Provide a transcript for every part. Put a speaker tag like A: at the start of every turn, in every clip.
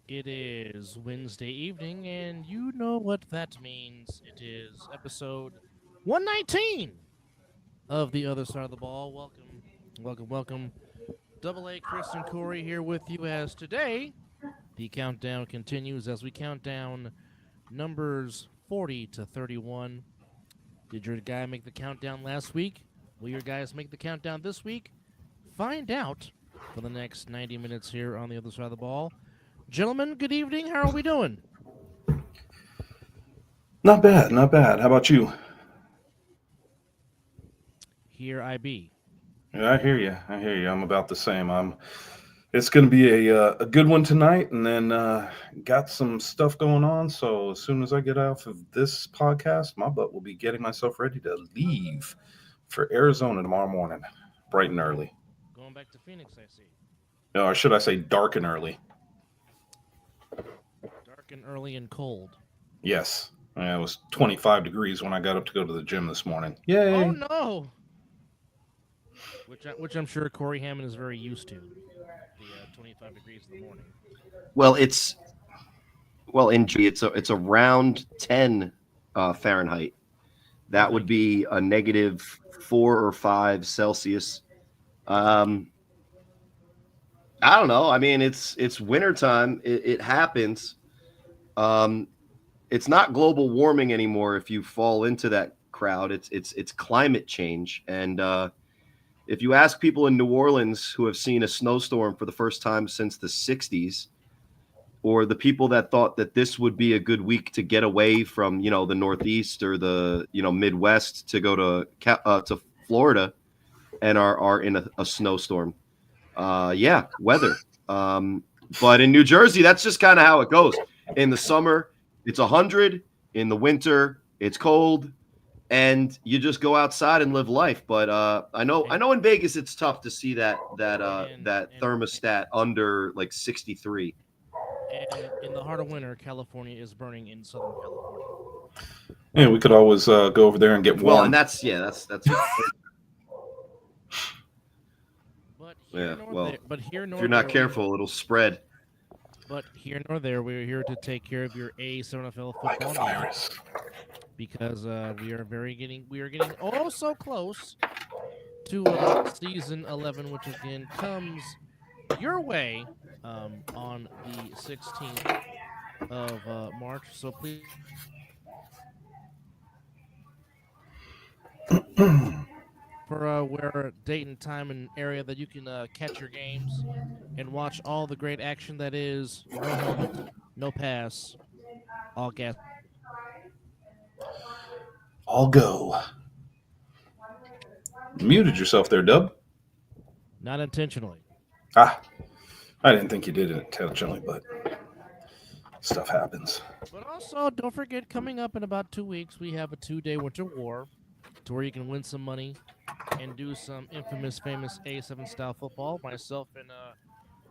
A: It is Wednesday evening, and you know what that means. It is episode 119 of The Other Side of the Ball. Welcome. Double A Chris and Corey here with you as today the countdown continues as we count down numbers 40 to 31. Did your guy make the countdown last week? Will your guys make the countdown this week? Find out for the next 90 minutes here on The Other Side of the Ball. Gentlemen, good evening. How are we doing?
B: Not bad, not bad. How about you?
A: Here I be.
B: Yeah, I hear you. I hear you. I'm about the same. I'm. It's going to be a good one tonight, and then got some stuff going on. So as soon as I get off of this podcast, my butt will be getting myself ready to leave for Arizona tomorrow morning, bright and early.
A: Going back to Phoenix, I see.
B: Or should I say, dark and early?
A: Dark and early and cold.
B: Yes. Yeah, it was 25 degrees when I got up to go to the gym this morning.
A: Oh
B: Yay!
A: no! Which I'm sure Corey Hammond is very used to. The 25 degrees in the morning.
C: Well, in it's around 10 Fahrenheit. That would be a negative 4 or 5 Celsius. Um, I don't know. I mean, it's wintertime. It happens. Um, it's not global warming anymore. If you fall into that crowd, it's climate change. And if you ask people in New Orleans who have seen a snowstorm for the first time since the '60s, or the people that thought that this would be a good week to get away from, the Northeast or the, Midwest to go to Florida and are in a snowstorm. Yeah, weather. But in New Jersey, that's just kind of how it goes. In the summer, it's 100. In the winter, it's cold, and you just go outside and live life. But I know in Vegas it's tough to see that thermostat under like 63.
A: And in the heart of winter, California is burning in Southern California.
B: Yeah, we could always go over there and get
C: Well, and
B: warm.
C: that's
A: But here
C: yeah.
A: nor
C: Well,
A: there. But here
C: if
A: nor
C: you're not
A: there.
C: careful, it'll spread.
A: But here nor there, we're here to take care of your A7FL
B: Like a
A: football needs
B: virus.
A: because we are getting oh so close to season 11, which again comes your way on the 16th of March. So please for where date and time and area that you can catch your games and watch all the great action that is no helmet, no pass, all gas.
B: I'll go. Muted yourself there, Dub.
A: Not intentionally.
B: Ah, I didn't think you did it intentionally, but stuff happens.
A: But also, don't forget, coming up in about 2 weeks, we have a 2-day winter war to where you can win some money and do some infamous, famous A7 style football. Myself and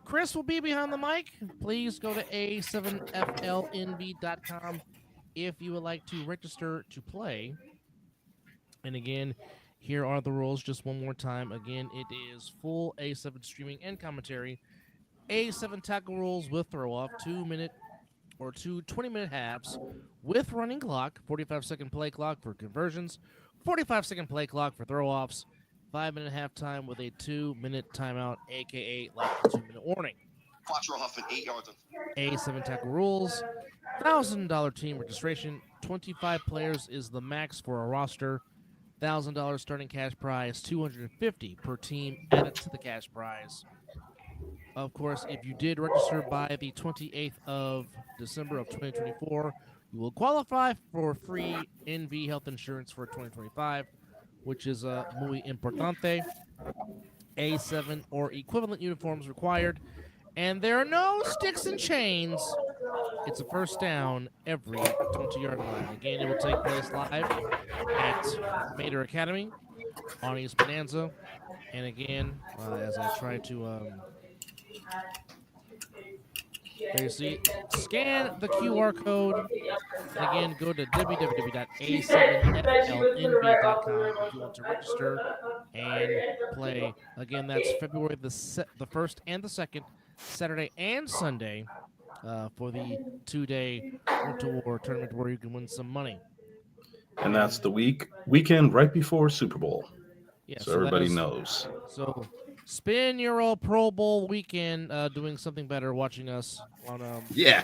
A: Chris will be behind the mic. Please go to a7flnb.com if you would like to register to play. And again, here are the rules just one more time. Again, it is full A7 streaming and commentary. A7 tackle rules with throw off, 2 minute or two 20-minute halves with running clock, 45-second play clock for conversions, 45-second play clock for throw offs, 5-minute halftime with a 2-minute timeout, aka like a 2-minute warning.
C: Quattro Huff at 8 yards.
A: A7 tackle rules, $1,000 team registration, 25 players is the max for a roster. $1,000 starting cash prize, 250 per team added to the cash prize. Of course, if you did register by the 28th of December of 2024, you will qualify for free NV health insurance for 2025, which is muy importante. A7 or equivalent uniforms required, and there are no sticks and chains. It's a first down every 20-yard line. Again, it will take place live at Mater Academy on East Bonanza. And again, as I try to there you see, scan the QR code. And again, go to www.a7flnb.com if you want to register and play. Again, that's February the 1st and the 2nd, Saturday and Sunday. for the 2-day Winter War tournament where you can win some money.
B: And that's the weekend right before Super Bowl.
A: Yeah,
B: So
A: that
B: everybody
A: is-
B: knows.
A: So spend your old Pro Bowl weekend doing something better, watching us on
C: Yeah,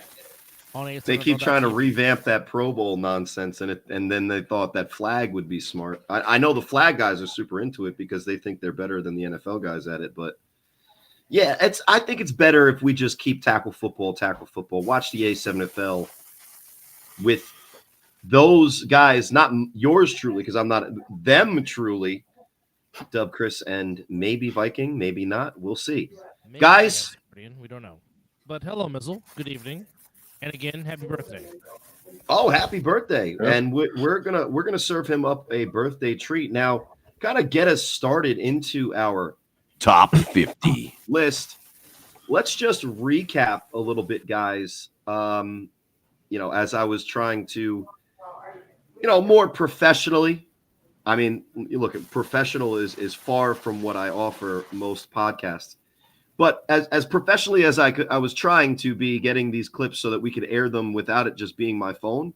A: on
C: they keep trying to
A: ASNFL.TV.
C: revamp that Pro Bowl nonsense, and then they thought that flag would be smart. I know the flag guys are super into it because they think they're better than the NFL guys at it, but yeah, I think it's better if we just keep tackle football. Watch the A7FL with those guys, not yours truly, because I'm not them truly. Dub, Chris, and maybe Viking, maybe not. We'll see.
A: Maybe
C: Guys.
A: yes, we don't know. But hello, Mizzle. Good evening, and again, happy birthday.
C: Oh, happy birthday!
B: Yeah.
C: And we're gonna serve him up a birthday treat now. Kind of get us started into our
D: Top 50.
C: list. Let's just recap a little bit, guys. As I was trying to, more professionally. I mean, you look at professional is far from what I offer most podcasts. But as professionally as I was trying to be getting these clips so that we could air them without it just being my phone.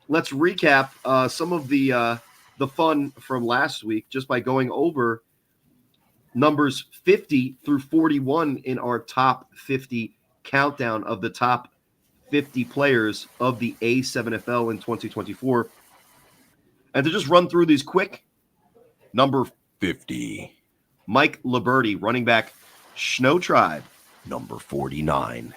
C: Let's recap some of the fun from last week just by going over numbers 50 through 41 in our top 50 countdown of the top 50 players of the A7FL in 2024. And to just run through these quick, number
D: 50.
C: Mike Liberty, running back, Snow Tribe.
D: Number 49.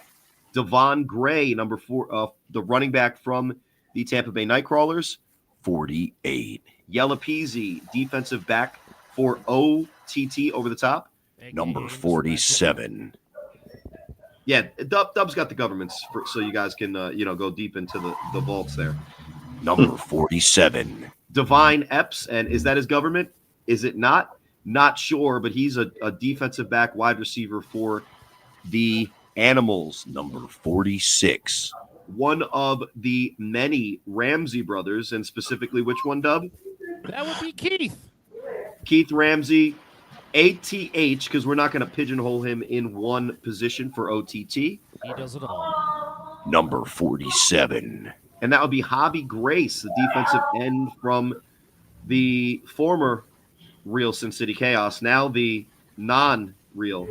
C: Devon Gray, number 4, the running back from the Tampa Bay Nightcrawlers.
D: 48.
C: Yella Peasy, defensive back for OTT over the top.
D: Number 47.
C: Yeah, Dub's got the governments, so you guys can go deep into the vaults there.
D: Number 47.
C: Divine Epps, and is that his government? Is it not? Not sure, but he's a defensive back wide receiver for the Animals.
D: Number 46.
C: One of the many Ramsey brothers, and specifically which one, Dub?
A: That would be Keith.
C: Keith Ramsey, ATH, because we're not going to pigeonhole him in one position for OTT.
A: He does it all.
D: Number 47.
C: And that would be Hobby Grace, the defensive end from the former real Sin City Chaos, now the non-real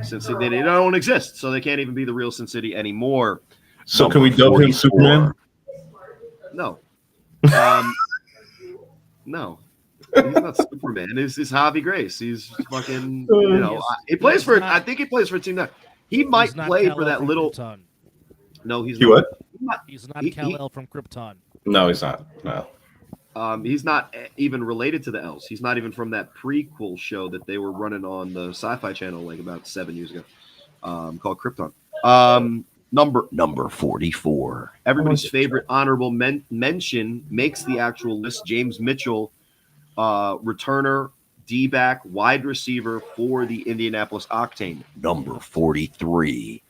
C: Sin City. They don't exist, so they can't even be the real Sin City anymore.
B: So can we dub him Superman?
C: No. No. He's not Superman. He's Hobby Grace. He's fucking, he plays for, I think he plays for a team that he might
A: He's not
C: play
A: Kal-El
C: for that
A: from
C: little.
A: Krypton.
C: No, he's
B: He
C: not.
B: what?
A: He's not
C: He-
A: Kal-El from Krypton.
B: No, he's not. No.
C: He's not even related to the Elves. He's not even from that prequel show that they were running on the Sci-Fi Channel like about 7 years ago, called Krypton.
D: Number 44.
C: Everybody's favorite honorable mention makes the actual list. James Mitchell, returner, D-back, wide receiver for the Indianapolis Octane.
D: Number 43.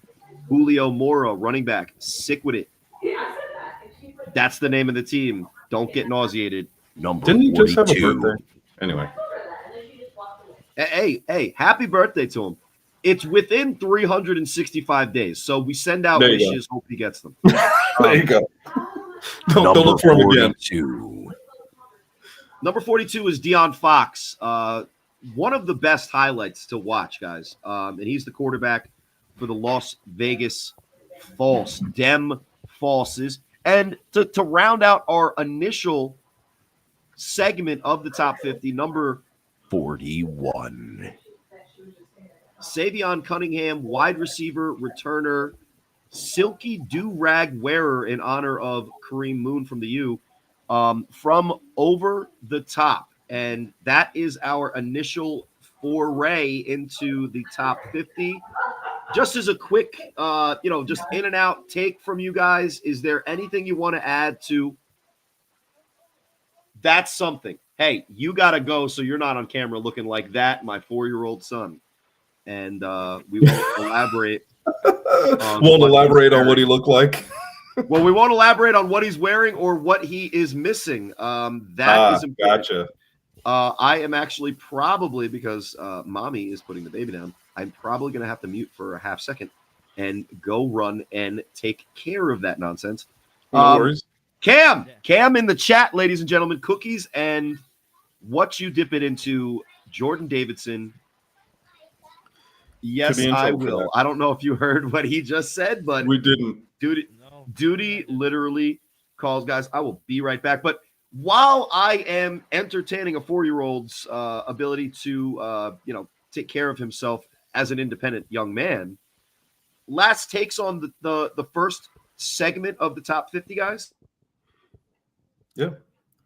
C: Julio Mora, running back, sick with it. That's the name of the team. Don't get nauseated.
D: Number
B: Didn't he just have a
D: 42.
B: birthday? Anyway.
C: Hey, happy birthday to him. It's within 365 days. So we send out
B: There you go.
C: wishes, hope he gets them.
B: There you go. Don't
D: Number
B: look for him again.
D: 42.
C: Number 42 is Deion Fox. One of the best highlights to watch, guys. And he's the quarterback for the Las Vegas False, Dem Falses. And to round out our initial segment of the top 50, number
D: 41.
C: Savion Cunningham, wide receiver, returner, silky do-rag wearer in honor of Kareem Moon from the U, from Over the Top. And that is our initial foray into the top 50. Just as a quick, just in and out take from you guys, is there anything you want to add to? That's something. Hey, you got to go so you're not on camera looking like that, my 4-year-old son. And we won't elaborate.
B: Won't elaborate on what he looked like.
C: Well, we won't elaborate on what he's wearing or what he is missing. That is important.
B: Gotcha.
C: I am actually probably, because mommy is putting the baby down, I'm probably going to have to mute for a half second. and go run and take care of that nonsense.
B: No worries.
C: Cam in the chat, ladies and gentlemen, cookies and what you dip it into, Jordan Davidson. Yes,
B: be in
C: I
B: trouble for
C: will.
B: that.
C: I don't know if you heard what he just said, but
B: We didn't.
A: No.
C: Duty literally calls, guys. I will be right back. But while I am entertaining a 4-year-old's ability to, take care of himself as an independent young man, last takes on the first segment of the top 50, guys.
B: Yeah.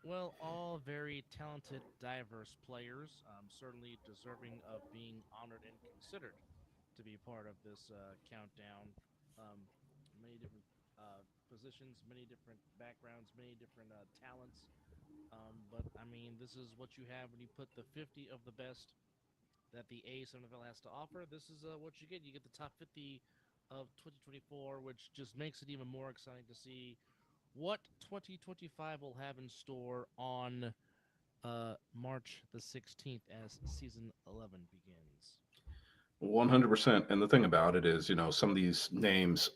A: Well, all very talented, diverse players, certainly deserving of being honored and considered to be part of this countdown. Many different positions, many different backgrounds, many different talents. But I mean, this is what you have when you put the 50 of the best that the ASMFL has to offer. This is what you get. You get the top 50 of 2024, which just makes it even more exciting to see what 2025 will have in store on March the 16th as season 11 begins.
B: 100%. And the thing about it is, some of these names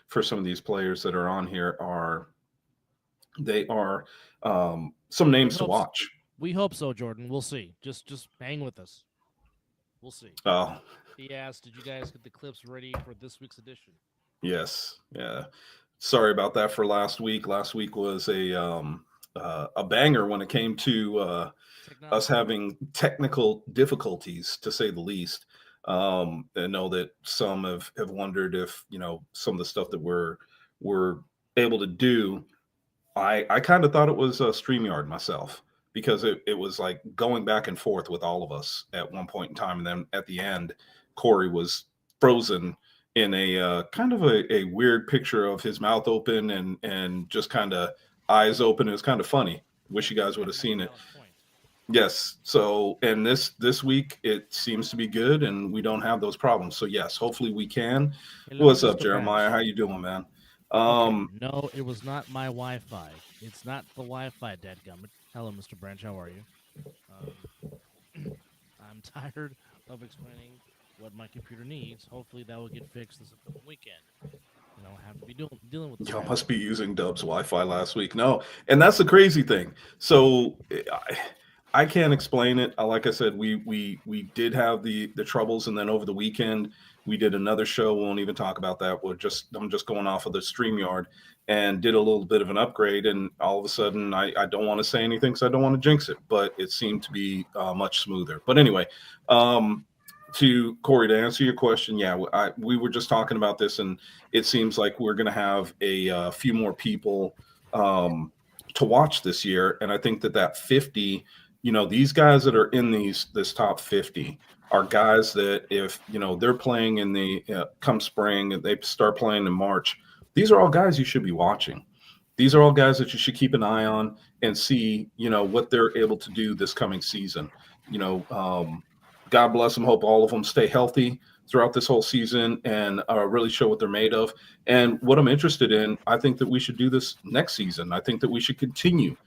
B: for some of these players that are on here are some names to watch.
A: We hope so, Jordan. We'll see. Just hang with us. We'll see.
B: Oh,
A: He asked, did you guys get the clips ready for this week's edition?
B: yes. Yeah. Sorry about that for last week. Last week was a banger when it came to us having technical difficulties, to say the least. I know that some have wondered if, some of the stuff that we're able to do. I kind of thought it was StreamYard myself, because it was like going back and forth with all of us at one point in time. And then at the end, Corey was frozen in a kind of a weird picture of his mouth open and just kind of eyes open. It was kind of funny. Wish you guys would have seen it. Yes. So, and this week it seems to be good, and we don't have those problems. So yes, hopefully we can.
A: Hello,
B: What's up,
A: Mr.
B: Jeremiah?
A: Branch.
B: How you doing, man?
A: Okay, no, it was not my Wi-Fi. It's not the Wi-Fi, dadgummit. Hello, Mr. Branch. How are you? I'm tired of explaining what my computer needs. Hopefully that will get fixed this upcoming weekend. I have to be dealing with this.
B: Y'all must be using Dub's Wi-Fi last week. No, and that's the crazy thing. So I can't explain it. Like I said, we did have the troubles, and then over the weekend we did another show. We won't even talk about that. I'm just going off of the StreamYard, and did a little bit of an upgrade, and all of a sudden I don't want to say anything because I don't want to jinx it, but it seemed to be much smoother. But anyway, to Corey, to answer your question, yeah, we were just talking about this, and it seems like we're going to have a few more people to watch this year. And I think that 50, these guys that are in this top 50 are guys that if, they're playing in the come spring, and they start playing in March, these are all guys you should be watching. These are all guys that you should keep an eye on and see, what they're able to do this coming season. God bless them. Hope all of them stay healthy throughout this whole season and really show what they're made of. And what I'm interested in, I think that we should do this next season. I think that we should continue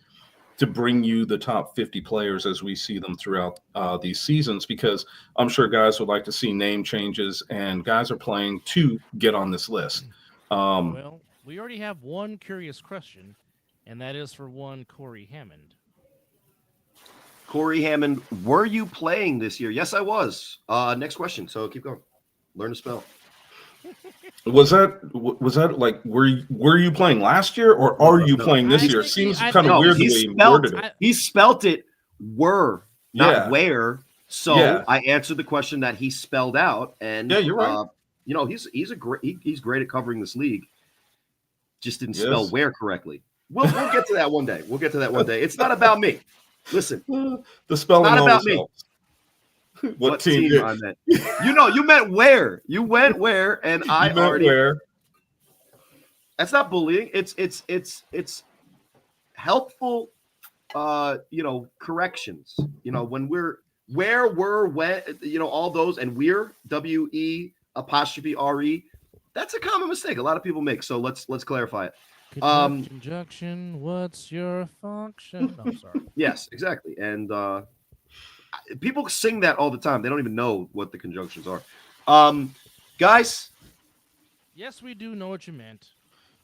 B: to bring you the top 50 players as we see them throughout these seasons, because I'm sure guys would like to see name changes, and guys are playing to get on this list.
A: Well, we already have one curious question, and that is for one Corey Hammond.
C: Corey Hammond, were you playing this year? Yes, I was. Next question. So keep going. Learn to spell.
B: Was that like were you playing last year, or are you playing this year? It seems kind of weird the way he worded it.
C: He spelt it were, not
B: Yeah.
C: where. So
B: Yeah.
C: I answered the question that he spelled out, and
B: Yeah, you're right.
C: He's great at covering this league. Just didn't
B: Yes.
C: spell where correctly. We'll get to that one day. It's not about me. Listen,
B: The spelling
C: not about
B: always
C: me.
B: helps. What team
C: I meant? You meant where. You went where, and I
B: meant
C: already.
B: where?
C: That's not bullying. It's helpful. Corrections. When where were when. All those, and we're WE''RE. That's a common mistake a lot of people make. So let's clarify it.
A: Conjunction, what's your function? No, I'm sorry.
C: Yes, exactly. And people sing that all the time. They don't even know what the conjunctions are. Guys,
A: Yes, we do know what you meant.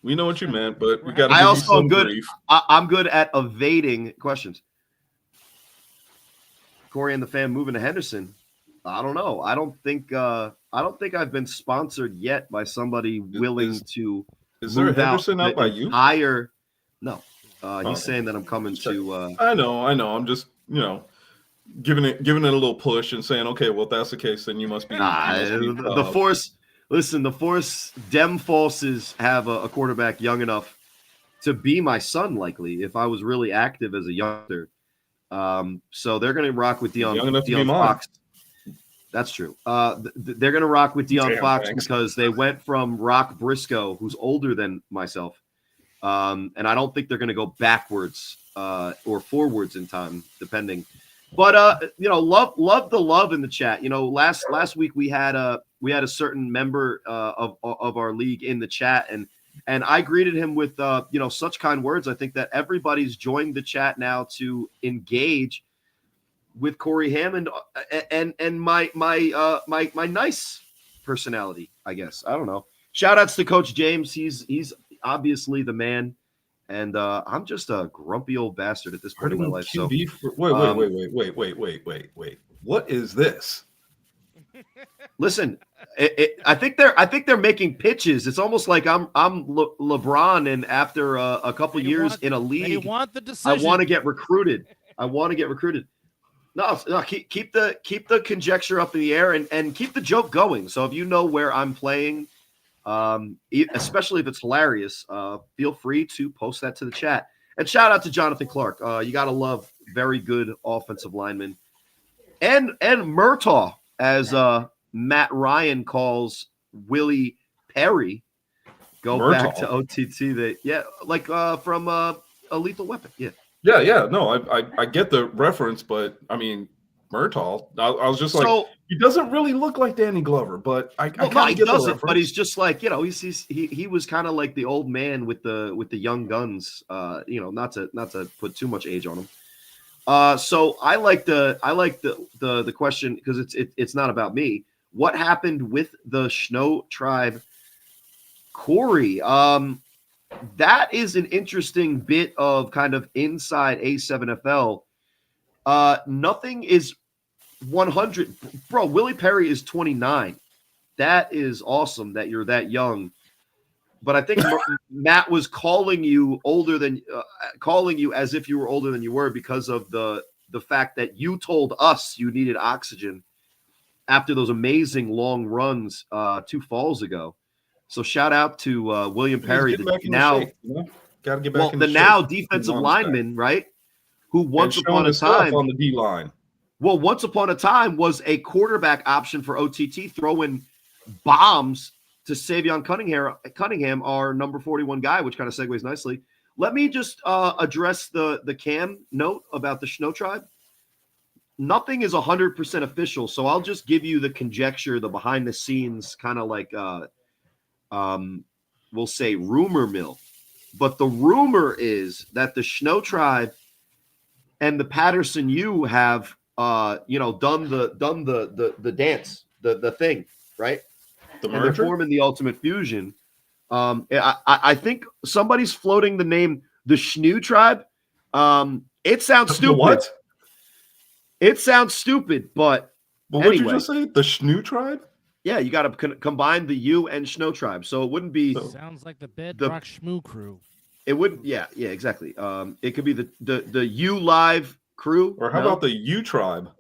B: We know what you meant, but we
A: We're
B: got to
A: happy
B: give
C: I
B: you
C: also am
B: some
C: good.
B: brief.
C: I'm good at evading questions. Corey and the fan moving to Henderson. I don't know. I don't think I've been sponsored yet by somebody willing to
B: Is there a
C: move out
B: Henderson out
C: the
B: by you?
C: entire. No,
B: Oh,
C: he's saying that I'm coming
B: just checking.
C: to.
B: I know. I'm just giving it a little push and saying, okay, well, if that's the case, then you must be.
C: The force. Listen, the force. Dem forces have a quarterback young enough to be my son, likely if I was really active as a youngster. So they're going to rock with
B: Young enough to be
C: Deion
B: mine.
C: Fox. That's true. They're going to rock with Deion
B: Damn,
C: Fox
B: thanks.
C: because they went from Rock Briscoe, who's older than myself, and I don't think they're going to go backwards or forwards in time, depending. But love the love in the chat. Last week we had a certain member of our league in the chat, and I greeted him with such kind words. I think that everybody's joined the chat now to engage with Corey Hammond and my nice personality, I guess. I don't know. Shout outs to Coach James. He's obviously the man. And I'm just a grumpy old bastard at this point in my life. So
B: wait. What is this?
C: listen, I think they're making pitches. It's almost like I'm LeBron, and after a couple years in a
A: They
C: league,
A: want the
C: I
A: decision.
C: want to get recruited. No, keep the conjecture up in the air and keep the joke going. So if you know where I'm playing, especially if it's hilarious, feel free to post that to the chat. And shout out to Jonathan Clark. You got to love very good offensive lineman. And Murtaugh, as Matt Ryan calls Willie Perry. Go
B: Murtaugh.
C: back to OTT. From A Lethal Weapon. Yeah.
B: Yeah. No, I get the reference, but I mean, Murtaugh. I was just like, he doesn't really look like Danny Glover, but I kind of get the reference.
C: But he's just like he was kind of like the old man with the young guns. Not to put too much age on him. So I like the question because it's not about me. What happened with the Snow Tribe, Corey? That is an interesting bit of kind of inside A7FL. Nothing is 100. Bro, Willie Perry is 29. That is awesome that you're that young. But I think Matt was calling you as if you were older than you were because of the fact that you told us you needed oxygen after those amazing long runs 2 falls ago. So shout out to William Perry,
B: Gotta get back in
C: the
B: shape.
C: now defensive lineman, right? Who once upon a time
B: on the D line.
C: Well, once upon a time was a quarterback option for OTT, throwing bombs to Savion Cunningham, our number 41 guy, which kind of segues nicely. Let me just address the Cam note about the Snow Tribe. Nothing is 100% official, so I'll just give you the conjecture, the behind the scenes kind of like we'll say rumor mill. But the rumor is that the Snow Tribe and the Patterson U have done the dance, the thing, right?
B: The
C: and they're
B: merger?
C: forming the Ultimate Fusion. I think somebody's floating the name the Schnoo Tribe. It sounds stupid.
B: What?
C: It sounds stupid, but
B: Well,
C: anyway.
B: what'd you just say? The Schnoo Tribe?
C: Yeah, you got to combine the U and Snow Tribe, so it wouldn't be.
A: Sounds like the Bedrock Shmoo crew.
C: It wouldn't. Yeah, exactly. It could be the U Live crew,
B: or how about the U Tribe?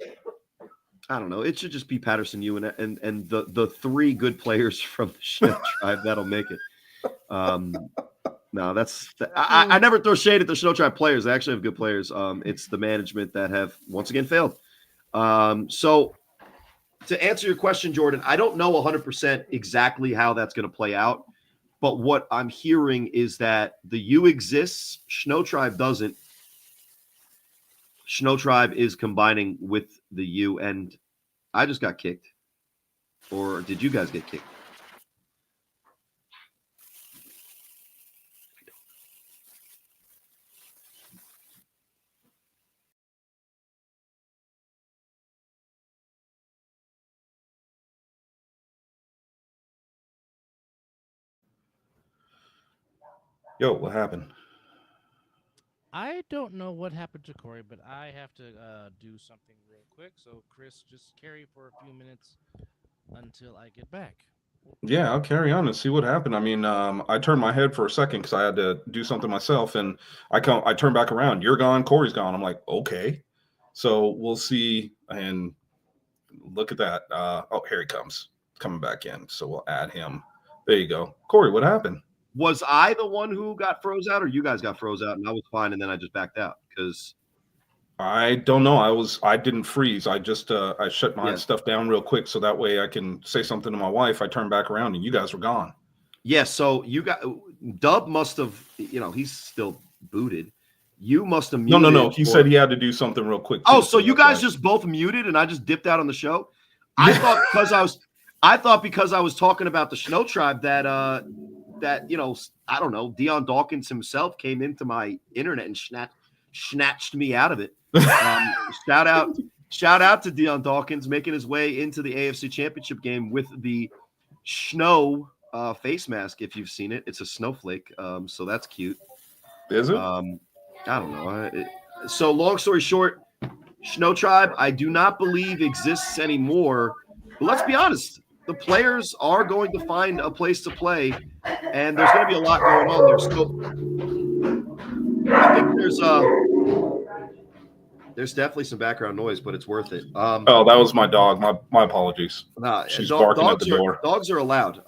C: I don't know. It should just be Patterson U and the 3 good players from the Snow Tribe that'll make it. No, I never throw shade at the Snow Tribe players. They actually have good players. It's the management that have once again failed. So to answer your question, Jordan, I don't know 100% exactly how that's going to play out. But what I'm hearing is that the U exists, Snow Tribe doesn't. Snow Tribe is combining with the U, and I just got kicked. Or did you guys get kicked?
B: Yo, what happened?
A: I don't know what happened to Corey, but I have to do something real quick. So, Chris, just carry for a few minutes until I get back.
B: Yeah, I'll carry on and see what happened. I mean, I turned my head for a second because I had to do something myself, and I turn back around. You're gone. Corey's gone. I'm like, okay. So we'll see. And look at that. Oh, here he comes, coming back in. So we'll add him. There you go. Corey, what happened?
C: Was I the one who got froze out, or you guys got froze out and I was fine, and then I just backed out? Because
B: I don't know. I didn't freeze. I just I shut my stuff down real quick so that way I can say something to my wife. I turned back around and you guys were gone.
C: yeah, so you got Dub must have, he's still booted. You must have muted.
B: No. He said he had to do something real quick.
C: Oh, so you guys just both muted and I just dipped out on the show? I thought because I was talking about the Snow Tribe that I don't know, Dion Dawkins himself came into my internet and snatched me out of it. Shout out to Dion Dawkins making his way into the AFC Championship game with the Snow face mask. If you've seen it, it's a snowflake. So that's cute.
B: Is it?
C: I don't know. So long story short, Snow Tribe, I do not believe exists anymore. But let's be honest, the players are going to find a place to play, and there's going to be a lot going on there. So I think there's definitely some background noise, but it's worth it.
B: Oh, that was my dog. My apologies. She's barking at the door.
C: Dogs are allowed.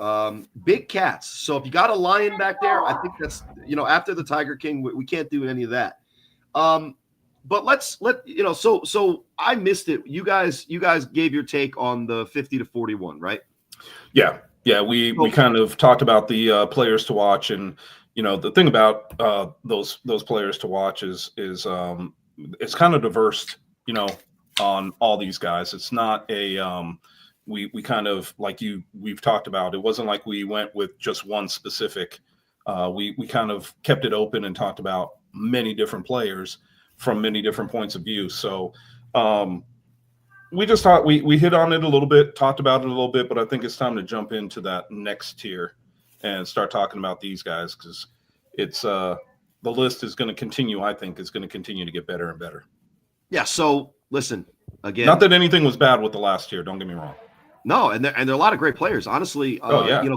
C: Big cats. So if you got a lion back there, I think that's after the Tiger King, we can't do any of that. But so I missed it. You guys gave your take on the 50-41, right?
B: Yeah. We kind of talked about the players to watch, and the thing about those players to watch is it's kind of diverse, on all these guys. It's not a we kind of we've talked about. It wasn't like we went with just one specific. We kind of kept it open and talked about many different players from many different points of view. So we just thought we hit on it a little bit, talked about it a little bit, but I think it's time to jump into that next tier and start talking about these guys, because it's the list is going to continue. I think is going to continue to get better and better. Yeah.
C: So listen, again,
B: not that anything was bad with the last tier. Don't get me wrong.
C: No, and there are a lot of great players. Honestly,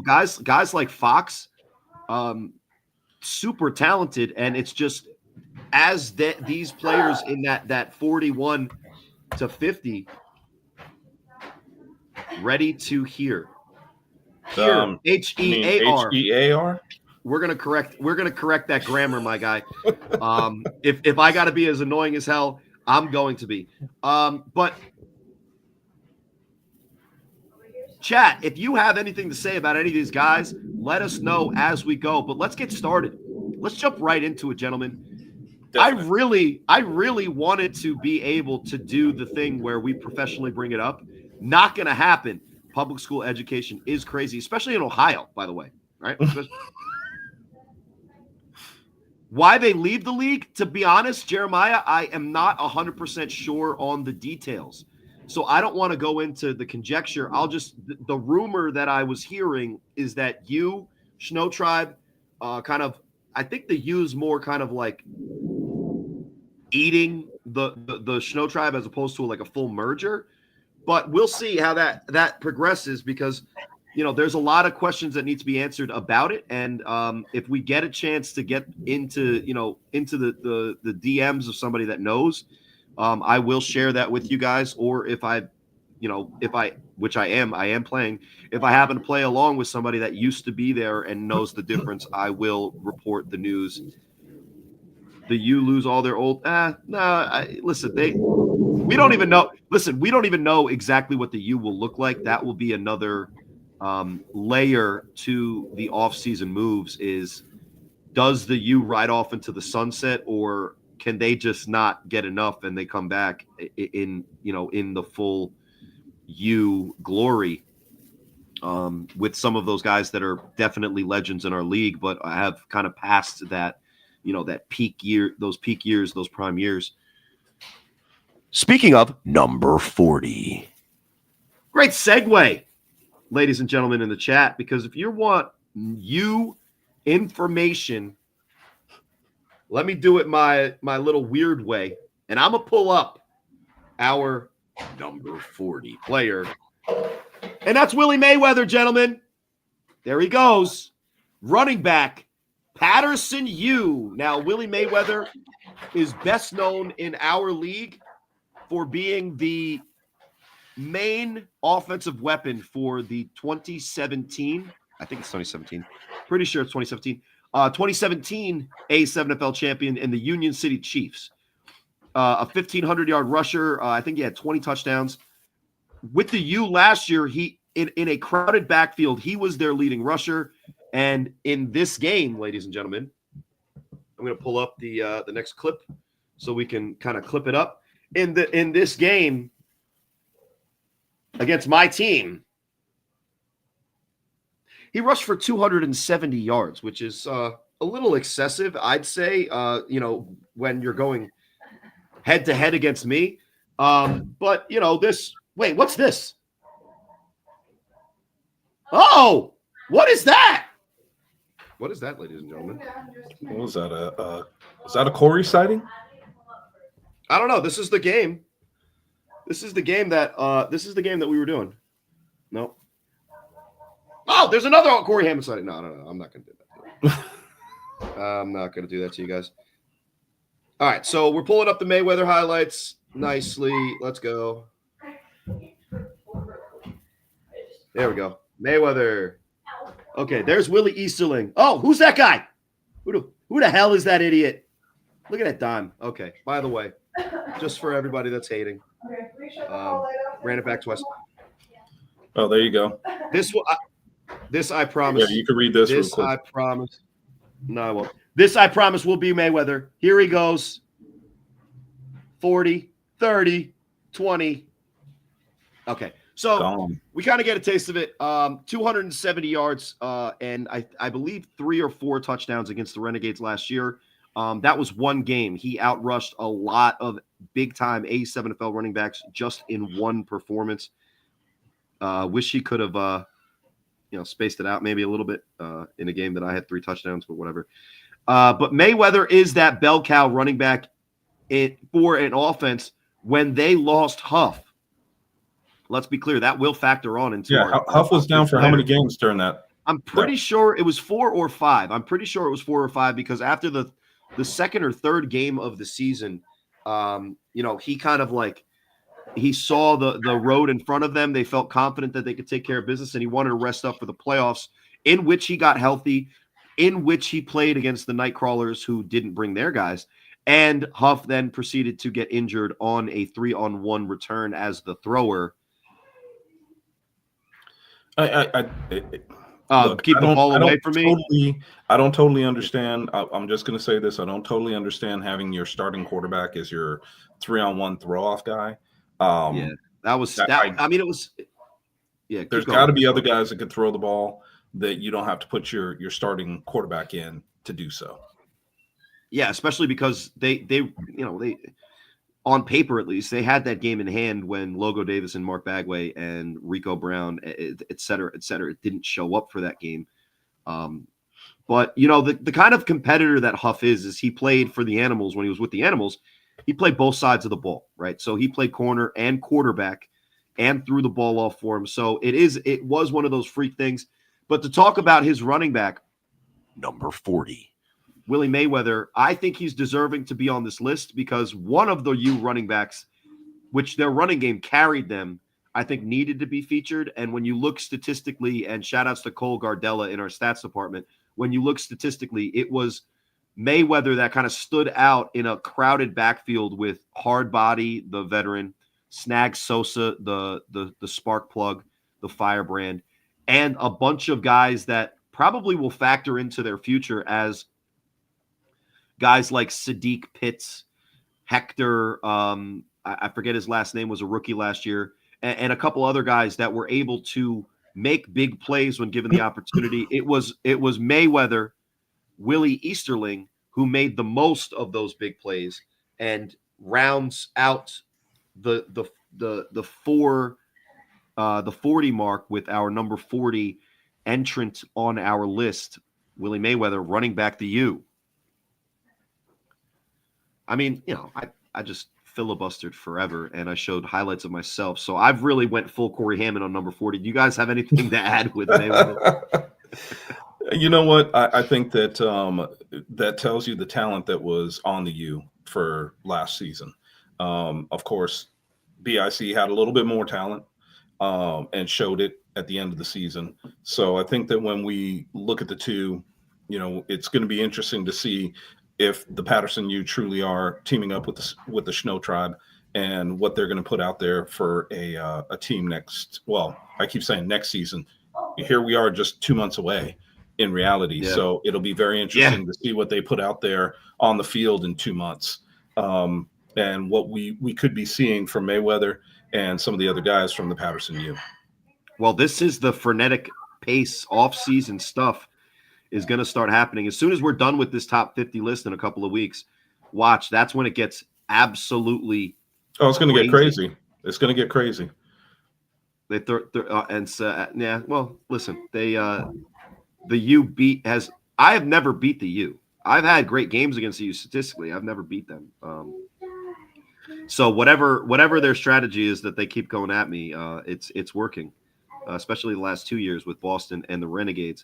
C: guys like Fox, super talented, and it's just as these players in that 41 to 50 ready to hear. Hear,
B: Hear.
C: We're gonna correct that grammar, my guy. If I got to be as annoying as hell, I'm going to be. But chat, if you have anything to say about any of these guys, let us know as we go. But let's get started. Let's jump right into it, gentlemen. Definitely. I really wanted to be able to do the thing where we professionally bring it up. Not going to happen. Public school education is crazy, especially in Ohio, by the way, right? Why they leave the league, to be honest, Jeremiah, I am not 100% sure on the details. So I don't want to go into the conjecture. The rumor that I was hearing is that Snow Tribe, I think the U is more kind of like eating the Snow Tribe as opposed to like a full merger. But we'll see how that progresses, because there's a lot of questions that need to be answered about it. And if we get a chance to get into the DMs of somebody that knows, I will share that with you guys. Or if I am playing, if I happen to play along with somebody that used to be there and knows the difference, I will report the news. The U lose all their old. Listen, we don't even know. Listen, we don't even know exactly what the U will look like. That will be another layer to the offseason moves. Does the U ride off into the sunset, or can they just not get enough and they come back in the full U glory with some of those guys that are definitely legends in our league, but I have kind of passed that, that peak year, those peak years, those prime years.
D: Speaking of number 40.
C: Great segue, ladies and gentlemen in the chat, because if you want information Let me do it my little weird way, and I'm gonna pull up our number 40 player, and that's Willie Mayweather, gentlemen. There he goes, running back Patterson U. Now, Willie Mayweather is best known in our league for being the main offensive weapon for the 2017, I think it's 2017, pretty sure it's 2017, 2017 A7FL champion in the Union City Chiefs. A 1,500-yard rusher. I think he had 20 touchdowns. With the U last year, he in a crowded backfield, he was their leading rusher. And in this game, ladies and gentlemen, I'm going to pull up the next clip so we can kind of clip it up. In this game against my team, he rushed for 270 yards, which is a little excessive, I'd say, when you're going head-to-head against me. But, wait, what's this? Oh, what is that? What is that, ladies and gentlemen?
B: What was that? Is that a Corey sighting?
C: I don't know. This is the game. This is the game that we were doing. No. Oh, there's another Corey Hammond sighting. No. I'm not going to do that. I'm not going to do that to you guys. All right, so we're pulling up the Mayweather highlights nicely. Let's go. There we go. Mayweather. Okay, there's Willie Easterling. Oh, who's that guy? Who the hell is that idiot? Look at that dime. Okay, by the way, just for everybody that's hating, ran it back twice.
B: Oh, there you go.
C: This I promise.
B: Yeah, you can read this real quick.
C: I promise. No, I won't. This I promise will be Mayweather. Here he goes. 40, 30, 20. Okay. So we kind of get a taste of it. 270 yards, and I believe 3 or 4 touchdowns against the Renegades last year. That was one game. He outrushed a lot of big-time A7FL running backs just in one performance. Wish he could have, spaced it out maybe a little bit in a game that I had 3 touchdowns, but whatever. But Mayweather is that bell cow running back for an offense when they lost Huff. Let's be clear, that will factor on into
B: Huff was down for how many games during that?
C: I'm pretty sure it was 4 or 5. I'm pretty sure it was 4 or 5 because after the second or third game of the season, he kind of he saw the road in front of them. They felt confident that they could take care of business, and he wanted to rest up for the playoffs, in which he got healthy, in which he played against the Nightcrawlers who didn't bring their guys. And Huff then proceeded to get injured on a 3-on-1 return as the thrower.
B: Keep the ball away from me. I don't totally understand. I'm just going to say this. I don't totally understand having your starting quarterback as your 3-on-1 throw-off guy.
C: That was that. I mean, it was. Yeah,
B: there's got to be other guys that could throw the ball that you don't have to put your starting quarterback in to do so.
C: Yeah, especially because they on paper at least they had that game in hand when Logo Davis and Mark Bagway and Rico Brown, et cetera, didn't show up for that game. But the kind of competitor that Huff is he played for the Animals when he was with the Animals. He played both sides of the ball, right? So he played corner and quarterback and threw the ball off for him. So it was one of those freak things. But to talk about his running back,
D: number 40,
C: Willie Mayweather, I think he's deserving to be on this list because one of the U running backs, which their running game carried them, I think needed to be featured. And when you look statistically, and shout outs to Cole Gardella in our stats department, when you look statistically, it was Mayweather that kind of stood out in a crowded backfield with Hard Body, the veteran, Snag Sosa, the spark plug, the firebrand, and a bunch of guys that probably will factor into their future as guys like Sadiq Pitts, Hector, I forget his last name, was a rookie last year, and a couple other guys that were able to make big plays when given the opportunity. It was Mayweather, Willie Easterling, who made the most of those big plays and rounds out the 40 mark with our number 40 entrant on our list, Willie Mayweather, running back the U. I mean, I just filibustered forever, and I showed highlights of myself. So I've really went full Corey Hammond on number 40. Do you guys have anything to add with Mayweather?
B: You know what? I think that that tells you the talent that was on the U for last season. Of course, BIC had a little bit more talent and showed it at the end of the season. So I think that when we look at the two, it's going to be interesting to see if the Patterson U truly are teaming up with the Schno Tribe and what they're going to put out there for a team next. Well, I keep saying next season. Here we are, just 2 months away in reality.
C: Yeah.
B: So it'll be very interesting to see what they put out there on the field in 2 months, and what we could be seeing from Mayweather and some of the other guys from the Patterson U.
C: Well, this is the frenetic pace off-season stuff is going to start happening. As soon as we're done with this top 50 list in a couple of weeks, watch, that's when it gets absolutely
B: it's going to get crazy. It's going to get crazy.
C: Well, listen, the U I have never beat the U. I've had great games against the U statistically. I've never beat them. So whatever their strategy is that they keep going at me, it's working, especially the last 2 years with Boston and the Renegades.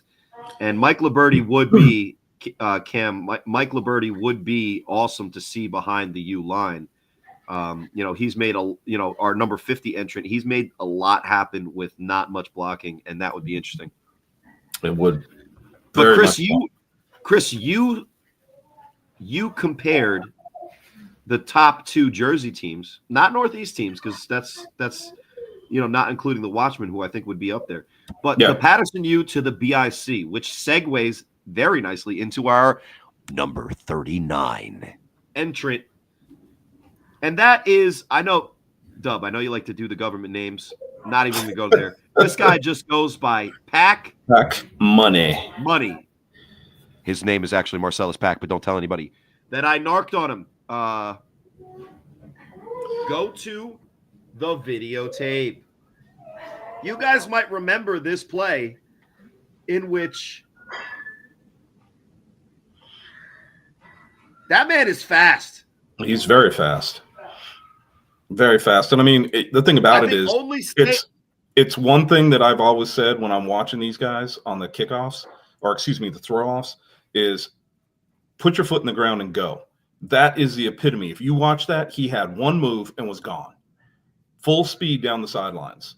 C: And Mike Liberty would be Mike Liberty would be awesome to see behind the U line. He's made our number 50 entrant. He's made a lot happen with not much blocking, and that would be interesting.
B: It would.
C: But Chris, you compared the top two Jersey teams, not Northeast teams, because that's not including the Watchmen, who I think would be up there, but the Patterson U to the BIC, which segues very nicely into our
D: number 39
C: entrant. And that is, Dub, I know you like to do the government names. Not even going to go there. This guy just goes by Pac
B: Money.
C: His name is actually Marcellus Pac, but don't tell anybody that I narked on him. Go to the videotape. You guys might remember this play in which that man is fast.
B: He's very fast. Very fast. And I mean, the thing about it is it's one thing that I've always said when I'm watching these guys on the kickoffs, or the throw-offs, is put your foot in the ground and go. That is the epitome. If you watch that, he had one move and was gone. Full speed down the sidelines.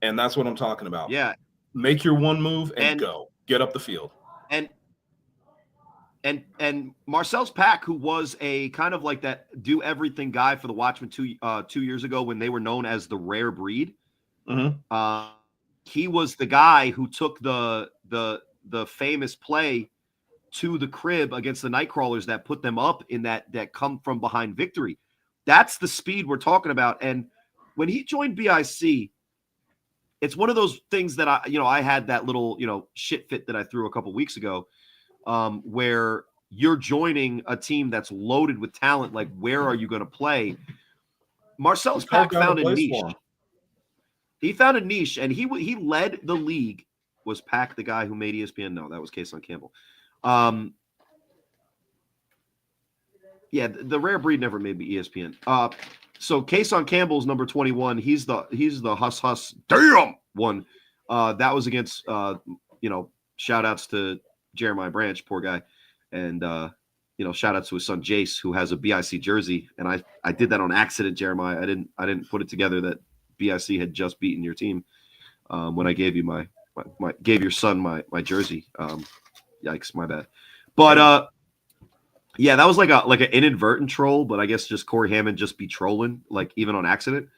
B: And that's what I'm talking about.
C: Yeah.
B: Make your one move and go. Get up the field.
C: And Marcellus Pac, who was a kind of like that do everything guy for the Watchmen 2 years ago when they were known as the rare breed.
B: Mm-hmm.
C: He was the guy who took the famous play to the crib against the Nightcrawlers that put them up in that come from behind victory. That's the speed we're talking about. And when he joined BIC, it's one of those things that I had that little, shit fit that I threw a couple weeks ago, where you're joining a team that's loaded with talent. Like, where are you going to play? Marcellus Pac found a niche. He found a niche, and he led the league. Was Pac the guy who made ESPN? No, that was Kason Campbell. The rare breed never made me ESPN. So Kason Campbell's number 21. He's the Huss damn one. That was against shout outs to Jeremiah Branch, poor guy, and shout outs to his son Jace, who has a BIC jersey. And I did that on accident, Jeremiah. I didn't put it together that BIC had just beaten your team when I gave you gave your son my jersey. Yikes, my bad. But that was like an inadvertent troll, but I guess just Corey Hammond just be trolling, like even on accident.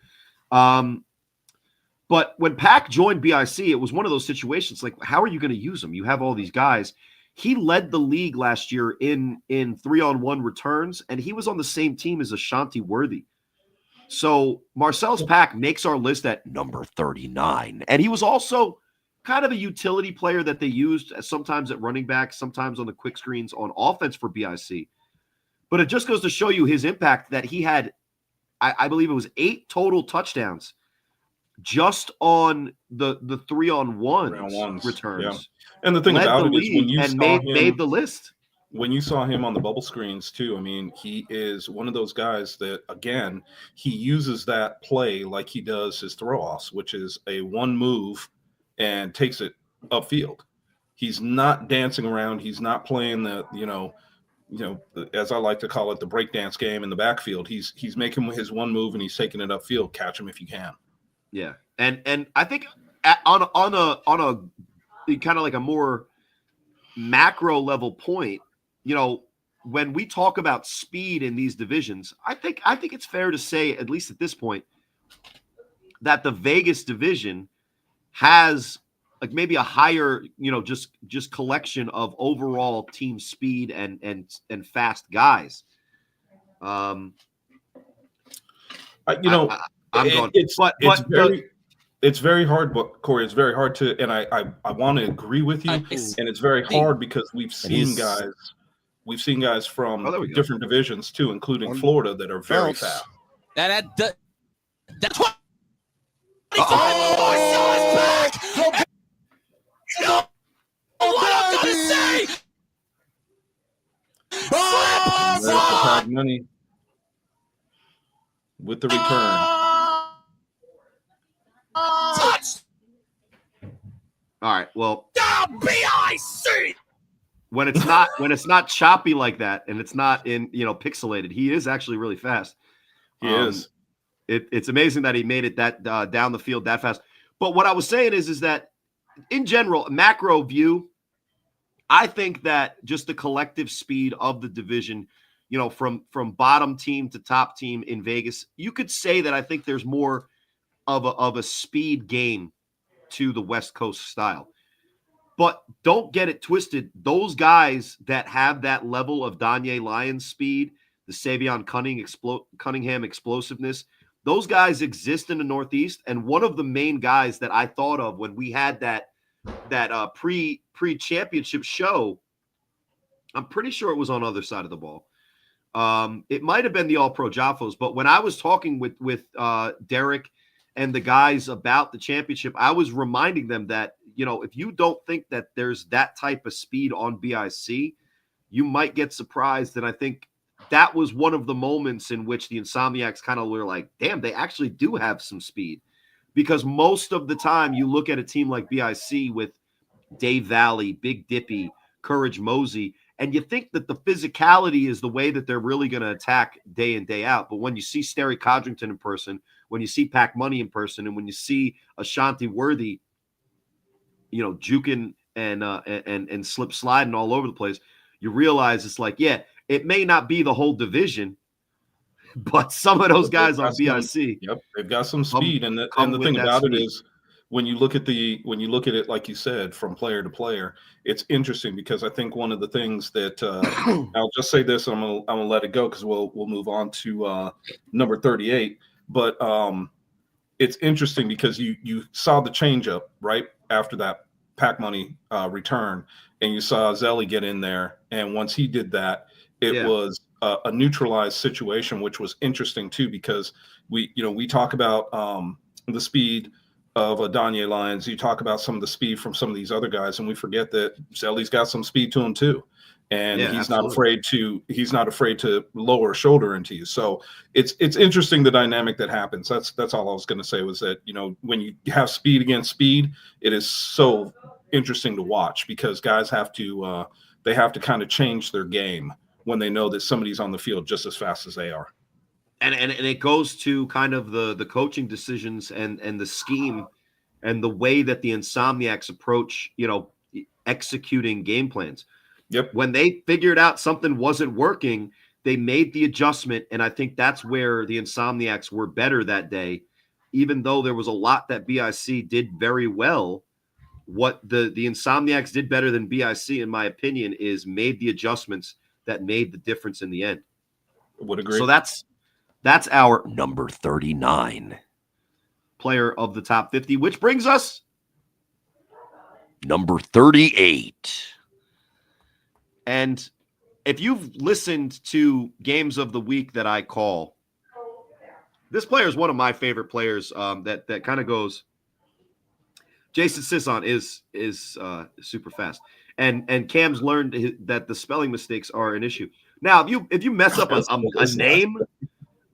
C: But when Pac joined BIC, it was one of those situations like, how are you going to use him? You have all these guys. He led the league last year in 3-on-1 returns, and he was on the same team as Ashanti Worthy. So Marcellus Pac makes our list at
D: number 39.
C: And he was also kind of a utility player that they used sometimes at running back, sometimes on the quick screens on offense for BIC. But it just goes to show you his impact that he had, I believe it was 8 total touchdowns just on the 3-on-1 returns.
B: Yeah. And the thing about it is when you
C: made the list.
B: when you saw him on the bubble screens too, I mean, he is one of those guys that, again, he uses that play like he does his throw-offs, which is a one move and takes it upfield. He's not dancing around. He's not playing as I like to call it, the breakdance game in the backfield. He's making his one move and he's taking it upfield. Catch him if you can.
C: Yeah, and I think on a kind of like a more macro level point, when we talk about speed in these divisions, I think it's fair to say, at least at this point, that the Vegas division has like maybe a higher, just collection of overall team speed and fast guys. I'm going.
B: It's very hard, but Corey, it's very hard to, and I want to agree with you, and it's very hard because we've seen guys from different divisions too, including Florida, that are very fast.
E: That's 25 what I'm gonna say.
B: Money with the return.
E: Touch.
C: All right. Well,
E: BIC.
C: When it's not choppy like that, and it's not in pixelated, he is actually really fast.
B: He is.
C: It's amazing that he made it that down the field that fast. But what I was saying is that in general, macro view, I think that just the collective speed of the division, from bottom team to top team in Vegas, you could say that I think there's more of a speed game to the West Coast style. But don't get it twisted. Those guys that have that level of Danye Lyons speed, the Savion Cunningham explosiveness, those guys exist in the Northeast. And one of the main guys that I thought of when we had that pre-championship show, I'm pretty sure it was on the other side of the ball. It might have been the All-Pro Jaffos, but when I was talking with Derek and the guys about the championship, I was reminding them that, if you don't think that there's that type of speed on BIC, you might get surprised. And I think that was one of the moments in which the Insomniacs kind of were like, damn, they actually do have some speed. Because most of the time you look at a team like BIC with Dave Valley, Big Dippy, Courage Mosey, and you think that the physicality is the way that they're really going to attack day in, day out. But when you see Sterry Codrington in person, when you see Pac Money in person, and when you see Ashanti Worthy, juking and slip sliding all over the place, you realize it's like, yeah, it may not be the whole division, but some of those guys on BIC,
B: yep, they've got some speed. And the thing about it is, when you look at it, like you said, from player to player, it's interesting because I think one of the things that I'll just say this, and I'm gonna let it go because we'll move on to number 38. But it's interesting because you saw the changeup right after that Pac Money return, and you saw Zelly get in there, and once he did that, it was a neutralized situation, which was interesting too, because we talk about the speed of Danye Lyons. You talk about some of the speed from some of these other guys, and we forget that Zelly's got some speed to him too, and he's not afraid to lower a shoulder into you. So it's interesting, the dynamic that happens. That's all I was going to say, was that when you have speed against speed, it is so interesting to watch, because guys have to kind of change their game when they know that somebody's on the field just as fast as they are.
C: And it goes to kind of the coaching decisions and the scheme and the way that the Insomniacs approach, executing game plans.
B: Yep.
C: When they figured out something wasn't working, they made the adjustment. And I think that's where the Insomniacs were better that day. Even though there was a lot that BIC did very well, what the Insomniacs did better than BIC, in my opinion, is made the adjustments that made the difference in the end.
B: Would agree.
C: So that's our
D: number 39
C: player of the top 50, which brings us
D: number 38.
C: And if you've listened to Games of the Week that I call, this player is one of my favorite players. That kind of goes. Jason Sisson is super fast. And Cam's learned that the spelling mistakes are an issue. Now, if you mess up a name,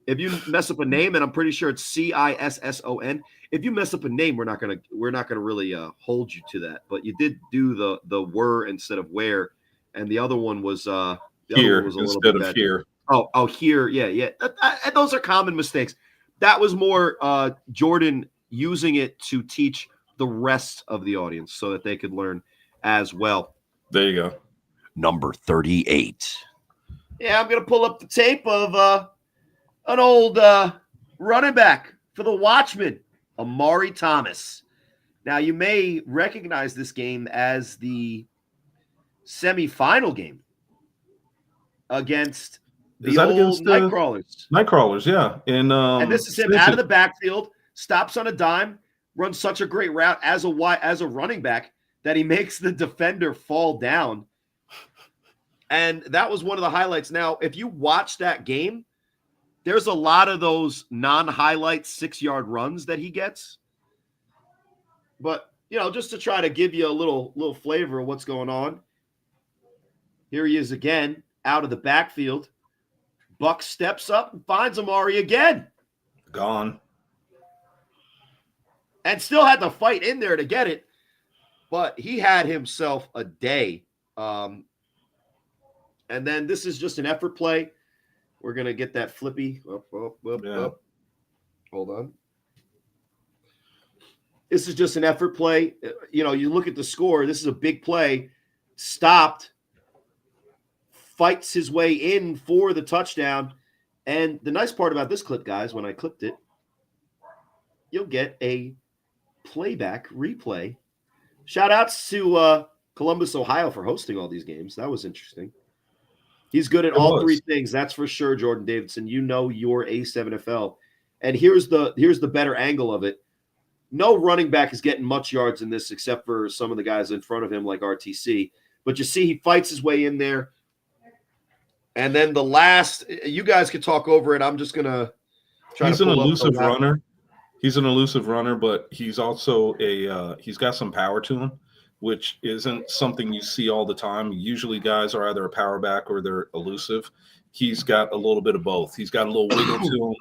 C: if you mess up a name, and I'm pretty sure it'sCisson. If you mess up a name, we're not gonna really hold you to that. But you did do the were instead of where, and the other one was
B: Here
C: a little
B: instead
C: bit
B: of
C: bad.
B: here.
C: Oh, here, yeah. And those are common mistakes. That was more Jordan using it to teach the rest of the audience so that they could learn as well.
B: There you go.
D: Number 38.
C: Yeah, I'm gonna pull up the tape of an old running back for the Watchmen, Amari Thomas. Now, you may recognize this game as the semifinal game against the old Nightcrawlers.
B: Nightcrawlers, yeah.
C: And this is him out of the backfield, stops on a dime, runs such a great route as a running back that he makes the defender fall down. And that was one of the highlights. Now, if you watch that game, there's a lot of those non-highlight 6-yard runs that he gets. But, just to try to give you a little flavor of what's going on. Here he is again, out of the backfield. Buck steps up and finds Amari again.
B: Gone.
C: And still had to fight in there to get it. But he had himself a day. And then this is just an effort play. We're going to get that flippy. Up. Hold on. This is just an effort play. You look at the score. This is a big play. Stopped. Fights his way in for the touchdown. And the nice part about this clip, guys, when I clipped it, you'll get a playback replay. Shout outs to Columbus, Ohio for hosting all these games. That was interesting. He's good at all three things. That's for sure, Jordan Davidson. Your A7FL. And here's the better angle of it. No running back is getting much yards in this except for some of the guys in front of him like RTC. But you see he fights his way in there. And then the last, you guys could talk over it. I'm just going to try to pull up.
B: He's an elusive runner. He's an elusive runner, but he's also he's got some power to him, which isn't something you see all the time. Usually guys are either a power back or they're elusive. He's got a little bit of both. He's got a little wiggle to him,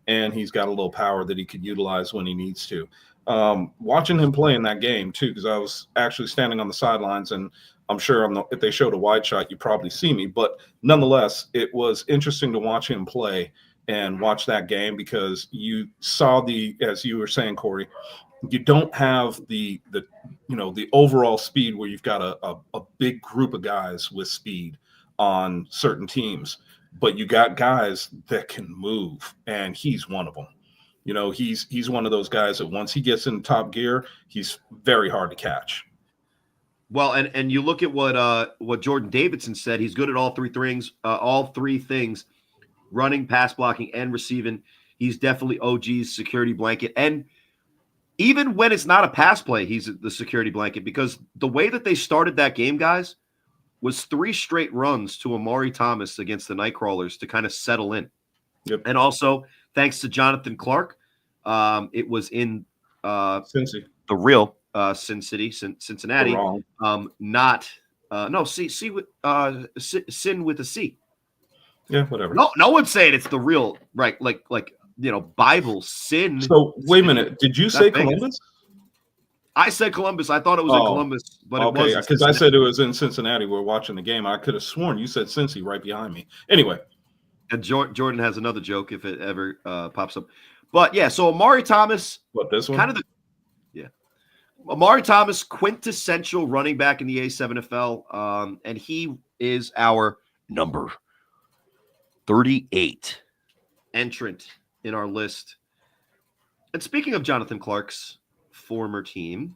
B: and he's got a little power that he could utilize when he needs to. Watching him play in that game, too, because I was actually standing on the sidelines, and I'm sure if they showed a wide shot, you probably see me. But nonetheless, it was interesting to watch him play and watch that game because you saw as you were saying, Corey, you don't have the overall speed where you've got a big group of guys with speed on certain teams, but you got guys that can move, and he's one of them. He's one of those guys that once he gets in top gear, he's very hard to catch.
C: Well, and you look at what Jordan Davidson said. He's good at all three things, running, pass blocking, and receiving. He's definitely OG's security blanket. And even when it's not a pass play, he's the security blanket because the way that they started that game, guys, was 3 straight runs to Amari Thomas against the Nightcrawlers to kind of settle in.
B: Yep.
C: And also, thanks to Jonathan Clark, it was in
B: Cincy.
C: The real Sin City, Cincinnati.
B: Wrong.
C: Sin with a C.
B: Yeah, whatever.
C: No one's saying it's the real, right? Like Bible sin.
B: So wait a minute. Did you say Columbus?
C: I said Columbus. I thought it was in Columbus, but it wasn't.
B: Because I said it was in Cincinnati. We're watching the game. I could have sworn you said Cincy right behind me. Anyway.
C: And Jordan has another joke if it ever pops up. But yeah, so Amari Thomas.
B: What, this one?
C: Amari Thomas, quintessential running back in the A7FL. And he is our
D: number 38
C: entrant in our list. And speaking of Jonathan Clark's former team,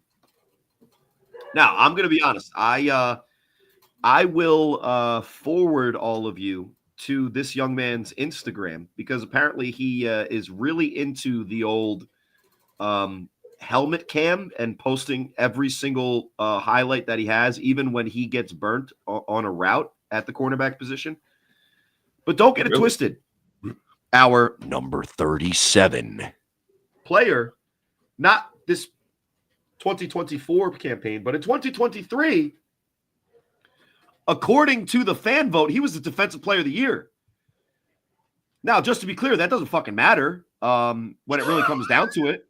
C: now I'm going to be honest. I will forward all of you to this young man's Instagram because apparently he is really into the old helmet cam and posting every single highlight that he has, even when he gets burnt on a route at the cornerback position. But don't get it twisted. Our
D: number 37
C: player, not this 2024 campaign, but in 2023, according to the fan vote, he was the defensive player of the year. Now, just to be clear, that doesn't fucking matter when it really comes down to it.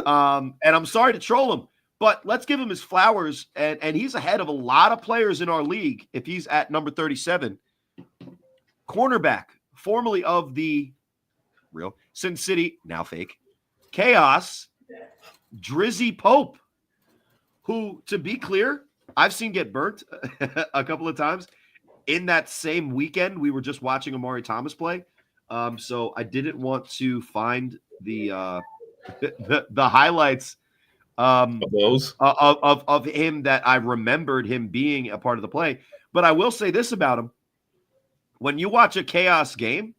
C: And I'm sorry to troll him, but let's give him his flowers. And he's ahead of a lot of players in our league if he's at number 37. Cornerback, formerly of the real Sin City, now fake, Chaos, Drizzy Pope, who, to be clear, I've seen get burnt a couple of times. In that same weekend, we were just watching Amari Thomas play. So I didn't want to find the highlights
B: Of those.
C: of him that I remembered him being a part of the play. But I will say this about him. When you watch a Chaos game,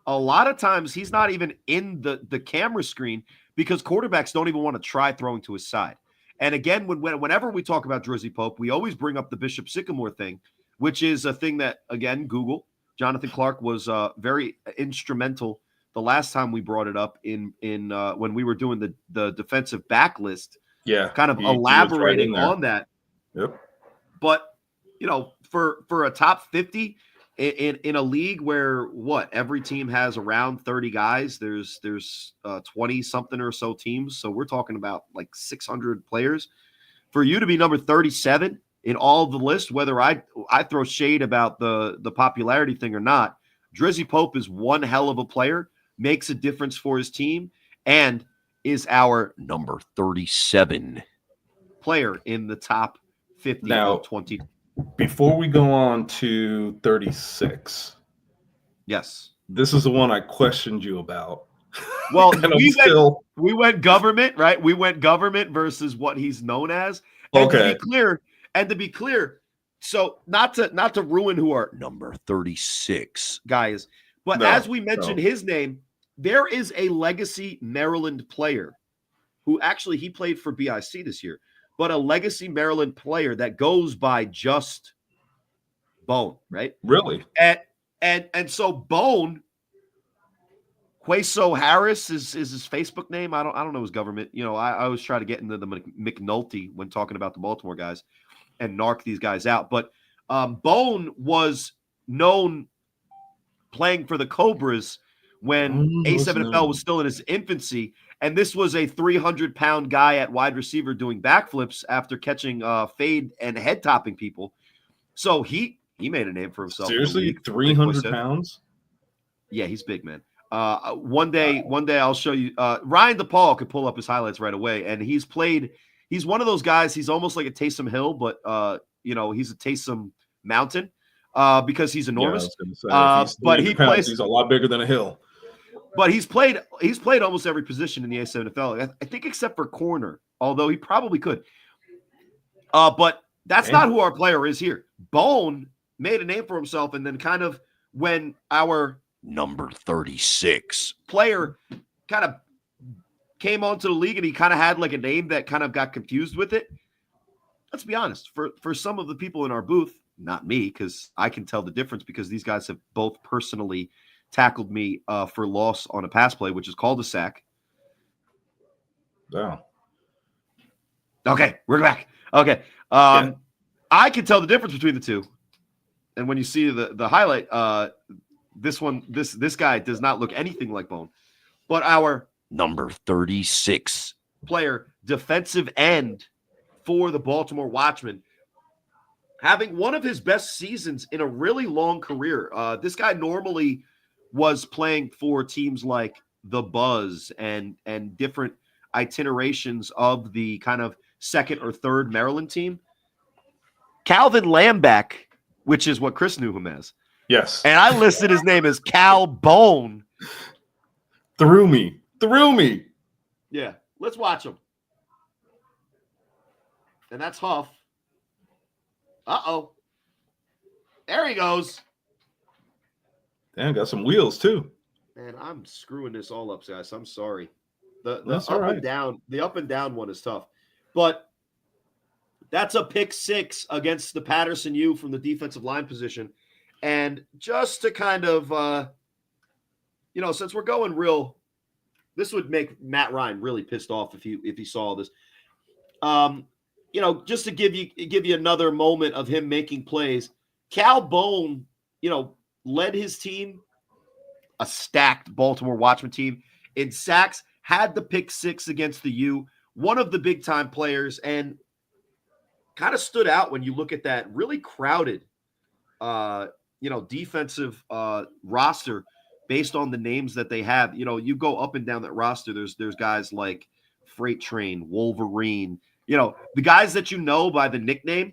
C: a lot of times he's not even in the camera screen because quarterbacks don't even want to try throwing to his side. And again, whenever we talk about Drizzy Pope, we always bring up the Bishop Sycamore thing, which is a thing that, again, Google. Jonathan Clark was very instrumental the last time we brought it up in when we were doing the defensive back list,
B: Yeah.
C: kind of
B: he was
C: elaborating
B: right in there.
C: on that.
B: Yep.
C: But, for a top 50 in a league where every team has around 30 guys, there's 20 something or so teams. So we're talking about like 600 players. For you to be number 37 in all of the list, whether I throw shade about the popularity thing or not, Drizzy Pope is one hell of a player, makes a difference for his team, and is our
D: Number 37.
C: player in the top 50
B: Now-
C: of 20.
B: Before we go on to 36,
C: Yes.
B: this is the one I questioned you about.
C: Well,
B: And I'm
C: we went government, right? We went government versus what he's known as. And
B: Okay.
C: to be clear, so not to ruin who our
D: Number 36.
C: guy is, but
B: No,
C: as we mentioned
B: no.
C: his name, there is a legacy Maryland player who actually he played for BIC this year, but a legacy Maryland player that goes by just Bone, right?
B: Really?
C: And so Bone, Queso Harris is his Facebook name. I don't know his government. I always try to get into the McNulty when talking about the Baltimore guys and narc these guys out. But Bone was known playing for the Cobras when A7FL was still in its infancy. And this was a 300-pound guy at wide receiver doing backflips after catching fade and head topping people. So he made a name for himself. in the
B: Seriously?
C: league.
B: 300 pounds?
C: Yeah, he's big, man. One day I'll show you. Ryan DePaul could pull up his highlights right away, and he's one of those guys. He's almost like a Taysom Hill, but he's a Taysom Mountain because he's enormous.
B: Yeah, I was gonna say, if he's
C: but
B: 300
C: he
B: pounds,
C: plays.
B: he's a lot bigger than a hill.
C: But he's played almost every position in the A7FL. I think except for corner, although he probably could. But that's not who our player is here. Bone made a name for himself, and then kind of when our
D: Number 36.
C: player kind of came onto the league and he kind of had like a name that kind of got confused with it. Let's be honest, for some of the people in our booth, not me, because I can tell the difference because these guys have both personally tackled me for loss on a pass play, which is called a sack.
B: Wow.
C: Okay, we're back. Okay.
B: Yeah.
C: I can tell the difference between the two. And when you see the highlight, this guy does not look anything like Bone. But our
D: Number 36.
C: player, defensive end for the Baltimore Watchmen, having one of his best seasons in a really long career. This guy normally was playing for teams like the Buzz and different itinerations of the kind of second or third Maryland team. Calvin Lambeck, which is what Chris knew him as.
B: Yes.
C: And I listed his name as Cal Bone.
B: Threw me.
C: Yeah, let's watch him. And that's Huff. Uh-oh. There he goes.
B: Damn, got some wheels too.
C: Man, I'm screwing this all up, guys. I'm sorry. The
B: That's
C: up
B: all right.
C: and down, the up and down one is tough. But that's a pick six against the Patterson U from the defensive line position. And just to kind of since we're going real, this would make Matt Ryan really pissed off if he saw this. Just to give you another moment of him making plays. Cal Bone, led his team, a stacked Baltimore Watchman team, in sacks, had the pick six against the U, one of the big-time players, and kind of stood out when you look at that really crowded, defensive roster based on the names that they have. You go up and down that roster, there's guys like Freight Train, Wolverine, the guys that by the nickname.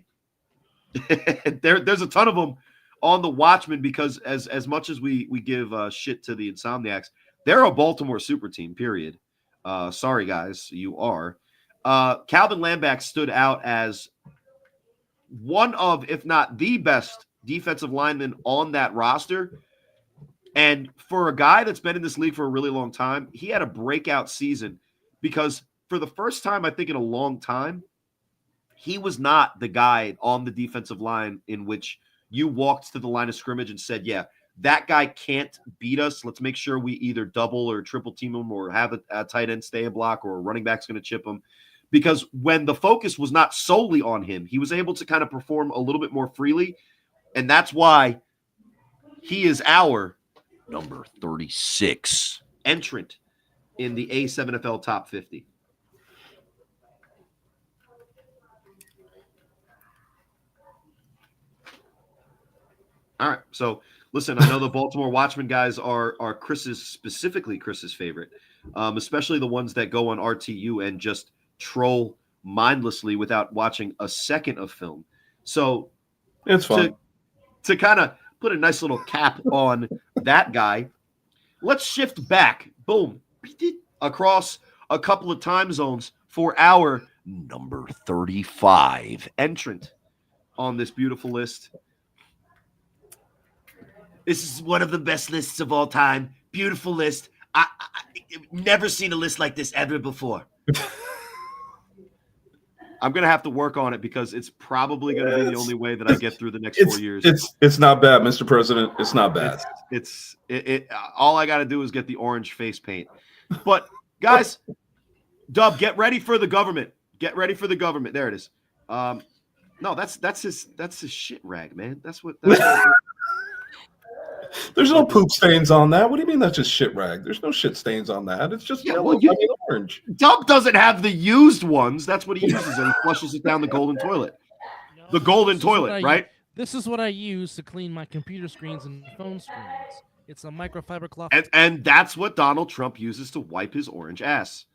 C: There's a ton of them on the Watchmen because as much as we give shit to the Insomniacs, they're a Baltimore super team, period. Sorry, guys, you are. Calvin Lamback stood out as one of, if not the best defensive lineman on that roster. And for a guy that's been in this league for a really long time, he had a breakout season because for the first time, I think in a long time, he was not the guy on the defensive line in which you walked to the line of scrimmage and said, yeah, that guy can't beat us. Let's make sure we either double or triple team him or have a tight end stay a block or a running back's going to chip him. Because when the focus was not solely on him, he was able to kind of perform a little bit more freely. And that's why he is our
D: Number 36.
C: entrant in the A7FL Top 50. All right. So, listen, I know the Baltimore Watchmen guys are specifically Chris's favorite, especially the ones that go on RTU and just troll mindlessly without watching a second of film. So,
B: It's fun.
C: To kind of put a nice little cap on that guy, let's shift back, boom, across a couple of time zones for our
D: Number 35.
C: entrant on this beautiful list. This is one of the best lists of all time. Beautiful list. I've never seen a list like this ever before. I'm going to have to work on it because it's probably going to be the only way that I get through the next 4 years.
B: It's not bad, Mr. President. It's not bad.
C: It's all I got to do is get the orange face paint. But guys, Dub, get ready for the government. Get ready for the government. There it is. No, that's his shit rag, man. That's what
B: There's no poop stains on that. What do you mean that's just shit rag? There's no shit stains on that. It's just yellow, orange.
C: Dub doesn't have the used ones. That's what he uses, and he flushes it down the golden toilet. The golden toilet, right?
A: This is what I use to clean my computer screens and phone screens. It's a microfiber cloth.
C: And that's what Donald Trump uses to wipe his orange ass.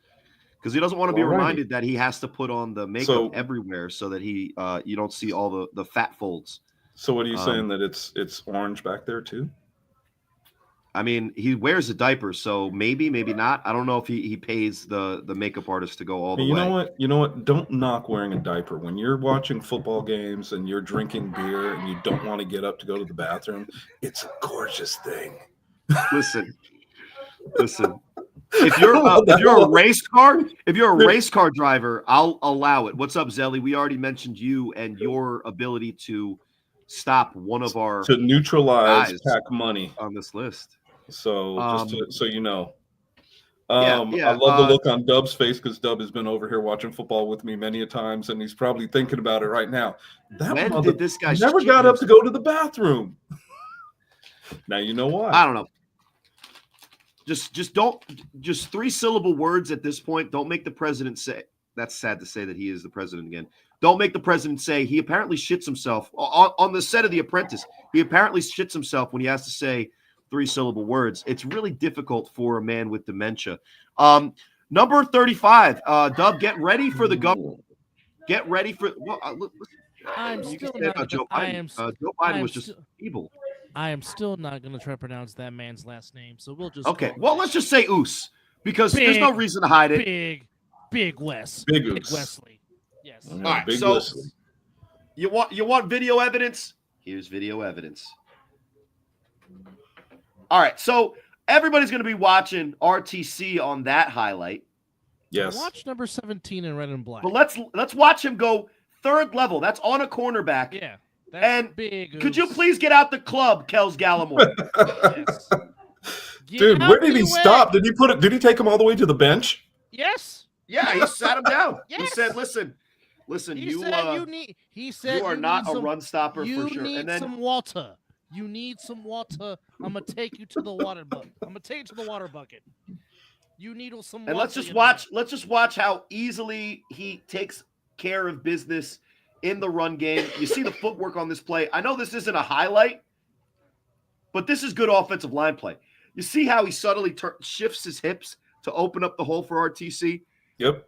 C: Because he doesn't want to be reminded that he has to put on the makeup everywhere so that he you don't see all the fat folds.
B: So what are you saying, that it's orange back there too?
C: I mean, he wears a diaper, so maybe not. I don't know if he pays the makeup artist to go all the way.
B: You know what? Don't knock wearing a diaper. When you're watching football games and you're drinking beer and you don't want to get up to go to the bathroom, it's a gorgeous thing.
C: Listen. If you're a race car driver, I'll allow it. What's up, Zelly? We already mentioned you and your ability to stop one of our
B: to neutralize pack money
C: on this list.
B: So so you know.
C: I
B: love the look on Dub's face because Dub has been over here watching football with me many a times, and he's probably thinking about it right now.
C: When did this guy
B: never got up to go to the bathroom? Now you know why.
C: I don't know. Just 3-syllable words at this point. Don't make the president say. That's sad to say that he is the president again. Don't make the president say he apparently shits himself on the set of The Apprentice. He apparently shits himself when he has to say 3-syllable words. It's really difficult for a man with dementia. Number 35. Dub, get ready for the government. Get ready for. Well,
A: I'm
C: you
A: still
C: said,
A: not.
C: Joe Biden. Joe Biden was just evil.
A: I am still not going to try to pronounce that man's last name, so we'll just.
C: Okay. Well, let's just say Oos because there's no reason to hide it.
A: Big Wes.
B: Big
A: Wesley. Yes.
B: Yeah,
C: All right.
B: Big
C: So
B: Wesley.
C: you want video evidence? Here's video evidence. All right. So everybody's going to be watching RTC on that highlight.
B: Yes.
A: Watch number 17 in red and black.
C: But let's watch him go third level. That's on a cornerback.
A: Yeah. That's
C: And
A: big.
C: Could you please get out the club, Kels Gallimore?
A: Yes.
B: Dude, where did he stop? Did he take him all the way to the bench?
A: Yes.
C: Yeah, he sat him down. He
A: Yes.
C: said, listen, Listen,
A: He
C: you
A: said you need. He said
C: you are
A: need
C: not a
A: some,
C: run stopper
A: You
C: for sure.
A: need
C: And then
A: some water. You need some water. I'm gonna take you to the water bucket. I'm gonna take you to the water bucket. You need some water.
C: and let's just
A: you
C: watch.
A: know.
C: Let's just watch how easily he takes care of business in the run game. You see the footwork on this play. I know this isn't a highlight, but this is good offensive line play. You see how he subtly shifts his hips to open up the hole for RTC.
B: Yep.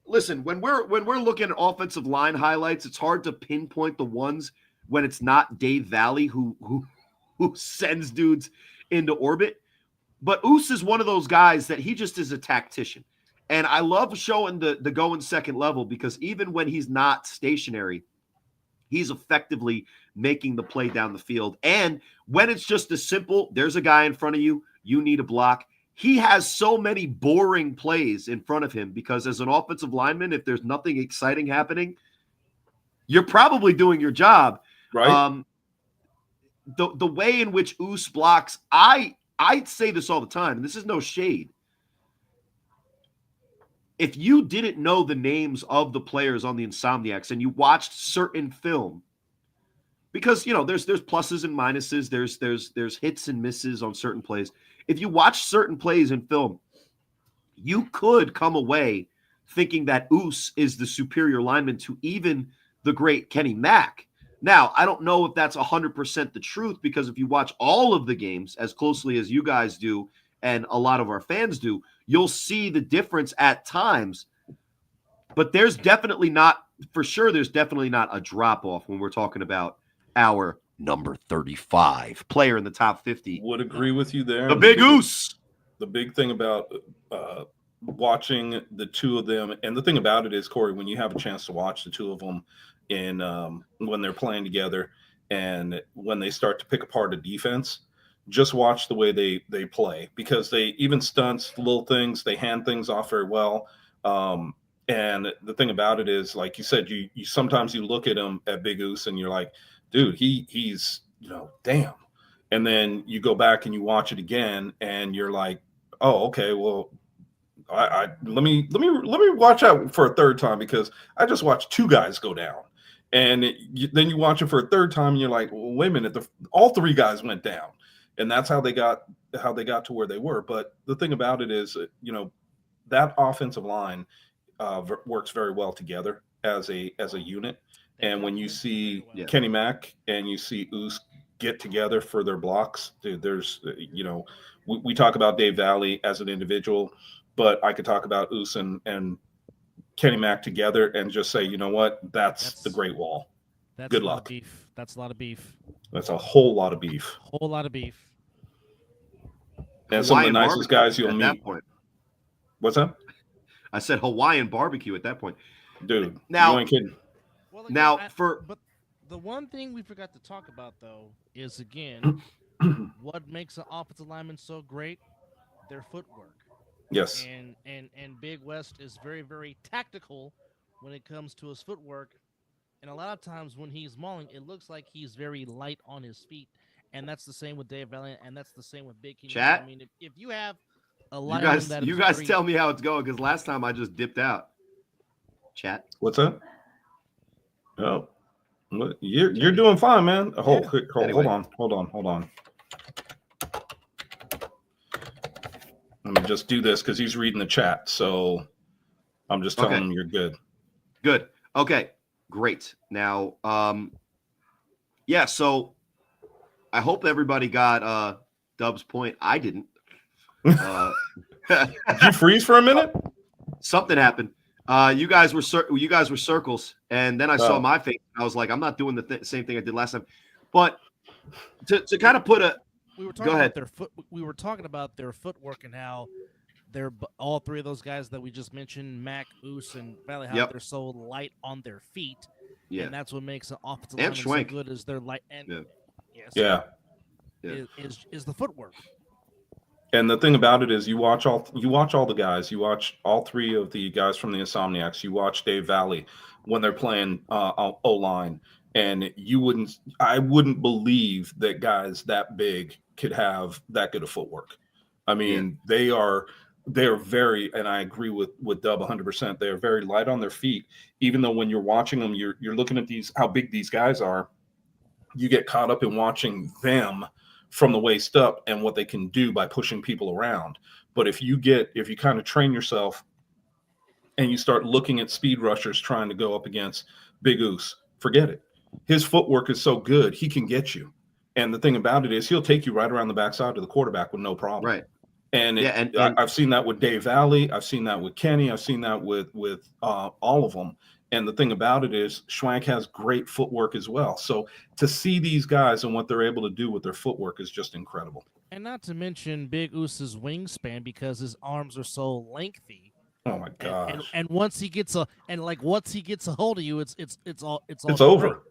C: Listen, when we're looking at offensive line highlights, it's hard to pinpoint the ones when it's not Dave Valley who sends dudes into orbit. But Oos is one of those guys that he just is a tactician. And I love showing the going second level because even when he's not stationary, he's effectively making the play down the field. And when it's just as simple, there's a guy in front of you, you need a block. He has so many boring plays in front of him because as an offensive lineman, if there's nothing exciting happening, you're probably doing your job.
B: Right.
C: The way in which Oos blocks, I say this all the time, and this is no shade. If you didn't know the names of the players on the Insomniacs and you watched certain film, because there's pluses and minuses, there's hits and misses on certain plays. If you watch certain plays in film, you could come away thinking that Oos is the superior lineman to even the great Kenny Mack. Now, I don't know if that's 100% the truth because if you watch all of the games as closely as you guys do and a lot of our fans do, you'll see the difference at times. But there's definitely not a drop-off when we're talking about our
D: Number 35.
C: player in the top 50.
B: Would agree with you there.
C: The Big Oos.
B: The big thing about watching the two of them, and the thing about it is, Corey, when you have a chance to watch the two of them in when they're playing together and when they start to pick apart a defense, just watch the way they play because they even stunts, little things, they hand things off very well. And the thing about it is, like you said, you sometimes you look at him at Big Oos and you're like, dude, he's damn. And then you go back and you watch it again and you're like, oh, okay, well, I let me watch out for a third time because I just watched two guys go down. And then you watch it for a third time and you're like, well, wait a minute, all three guys went down. And that's how they got to where they were. But the thing about it is, that offensive line works very well together as a unit. And when you see Kenny Mack and you see Oos get together for their blocks, dude, there's, we talk about Dave Valley as an individual, but I could talk about Oos and Kenny Mack together and just say, you know what, that's the Great Wall.
A: That's
B: Good
A: a lot
B: luck.
A: of beef. That's a lot of beef.
B: That's a whole lot of beef.
A: Whole lot of beef.
B: And some of the
C: Hawaiian
B: nicest
C: barbecue
B: guys you'll
C: at
B: meet.
C: that point.
B: What's that?
C: I said Hawaiian barbecue at that point.
B: Dude,
C: Now-
B: you ain't kidding.
A: Well,
C: Now,
A: but the one thing we forgot to talk about though is again what makes an offensive lineman so great? Their footwork.
B: Yes.
A: And Big West is very, very tactical when it comes to his footwork. And a lot of times when he's mauling, it looks like he's very light on his feet. And that's the same with Dave Valiant, and that's the same with Big King.
C: Chat?
A: I mean, if you have a
C: You
A: lineman
C: guys,
A: that
C: you
A: is
C: guys
A: very-
C: tell me how it's going because last time I just dipped out. Chat.
B: What's that? Oh, you're doing fine, man. Hold
C: Anyway.
B: on. Let me just do this because he's reading the chat. So I'm just telling
C: Okay.
B: him you're good.
C: Good. Okay. Great. Now, yeah. So I hope everybody got Dub's point. I didn't.
B: Did you freeze for a minute?
C: Something happened. You guys were circles, and then I saw
B: Oh.
C: my face. I was like, I'm not doing the same thing I did last time. But to kind of put a
A: we were
C: Go
A: talking
C: ahead.
A: about their foot. We were talking about their footwork and how they're all three of those guys that we just mentioned, Mac, Oos, and Valley, how
C: Yep.
A: they're so light on their feet,
C: yeah,
A: and that's what makes an offensive
C: And
A: lineman so
C: Schwenk.
A: good. Is their light and
C: Yeah.
A: yes,
B: Yeah.
C: Yeah.
A: is the footwork.
B: And the thing about it is, you watch all the guys. You watch all three of the guys from the Insomniacs. You watch Dave Valley when they're playing O line, and I wouldn't believe that guys that big could have that good of footwork. I mean, they are they're very, and I agree with Dub 100%. They're very light on their feet. Even though when you're watching them, you're looking at how big these guys are. You get caught up in watching them from the waist up and what they can do by pushing people around. But if you kind of train yourself and you start looking at speed rushers trying to go up against Big Oos, forget it. His footwork is so good, he can get you. And the thing about it is he'll take you right around the backside of the quarterback with no problem.
C: Right.
B: And, I've seen that with Dave Valley. I've seen that with Kenny. I've seen that with all of them. And the thing about it is Schwank has great footwork as well. So to see these guys and what they're able to do with their footwork is just incredible.
A: And not to mention Big Oos's wingspan because his arms are so lengthy.
B: Oh my gosh!
A: And once he gets a hold of you, it's over.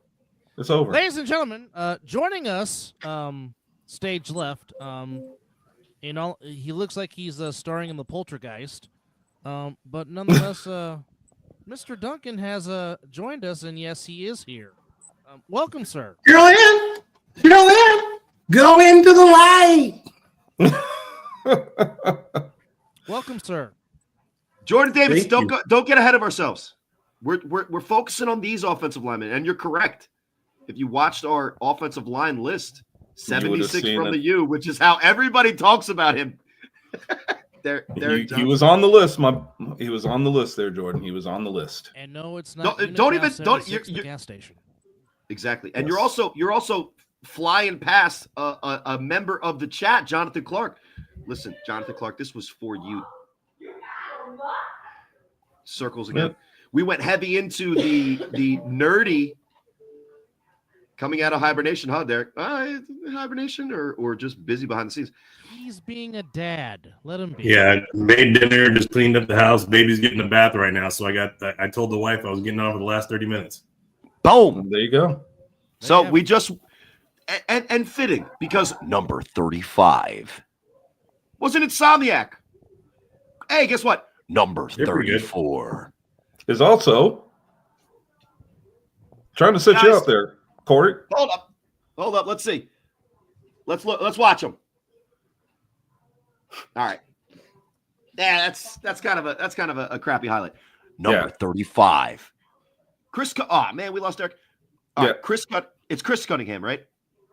B: It's over.
A: Ladies and gentlemen, joining us, stage left. He looks like he's starring in the Poltergeist, but nonetheless, Mr. Duncan has joined us, and yes, he is here. Welcome, sir.
F: Go in. Go into the light.
A: Welcome, sir.
C: Jordan Davis,
F: Thank
C: don't get ahead of ourselves. We're focusing on these offensive linemen, and you're correct. If you watched our offensive line list, 76 from the U, which is how everybody talks about him.
B: He was on the list. He was on the list there, Jordan. He was on the list.
A: And no, it's not.
C: Don't even
A: you're gas station.
C: Exactly, and you're also flying past a member of the chat, Jonathan Clark. Listen, Jonathan Clark, this was for you. Circles again. Yep. We went heavy into the nerdy coming out of hibernation, huh, Derek? Hibernation or just busy behind the scenes?
A: He's being a dad. Let him be.
F: Yeah, made dinner, just cleaned up the house. Baby's getting a bath right now, so I told the wife I was getting on for the last 30 minutes.
C: Boom.
B: There you go.
C: So we just and fitting because
D: Number 35.
C: was an Insomniac. Hey, guess what?
D: Number 34.
B: Is also trying to set you up there, Corey.
C: Hold up. Let's see. Let's watch them. All right. Yeah, that's kind of a crappy highlight.
D: Number 35.
C: Chris. Oh man, we lost Derek. It's Chris Cunningham, right?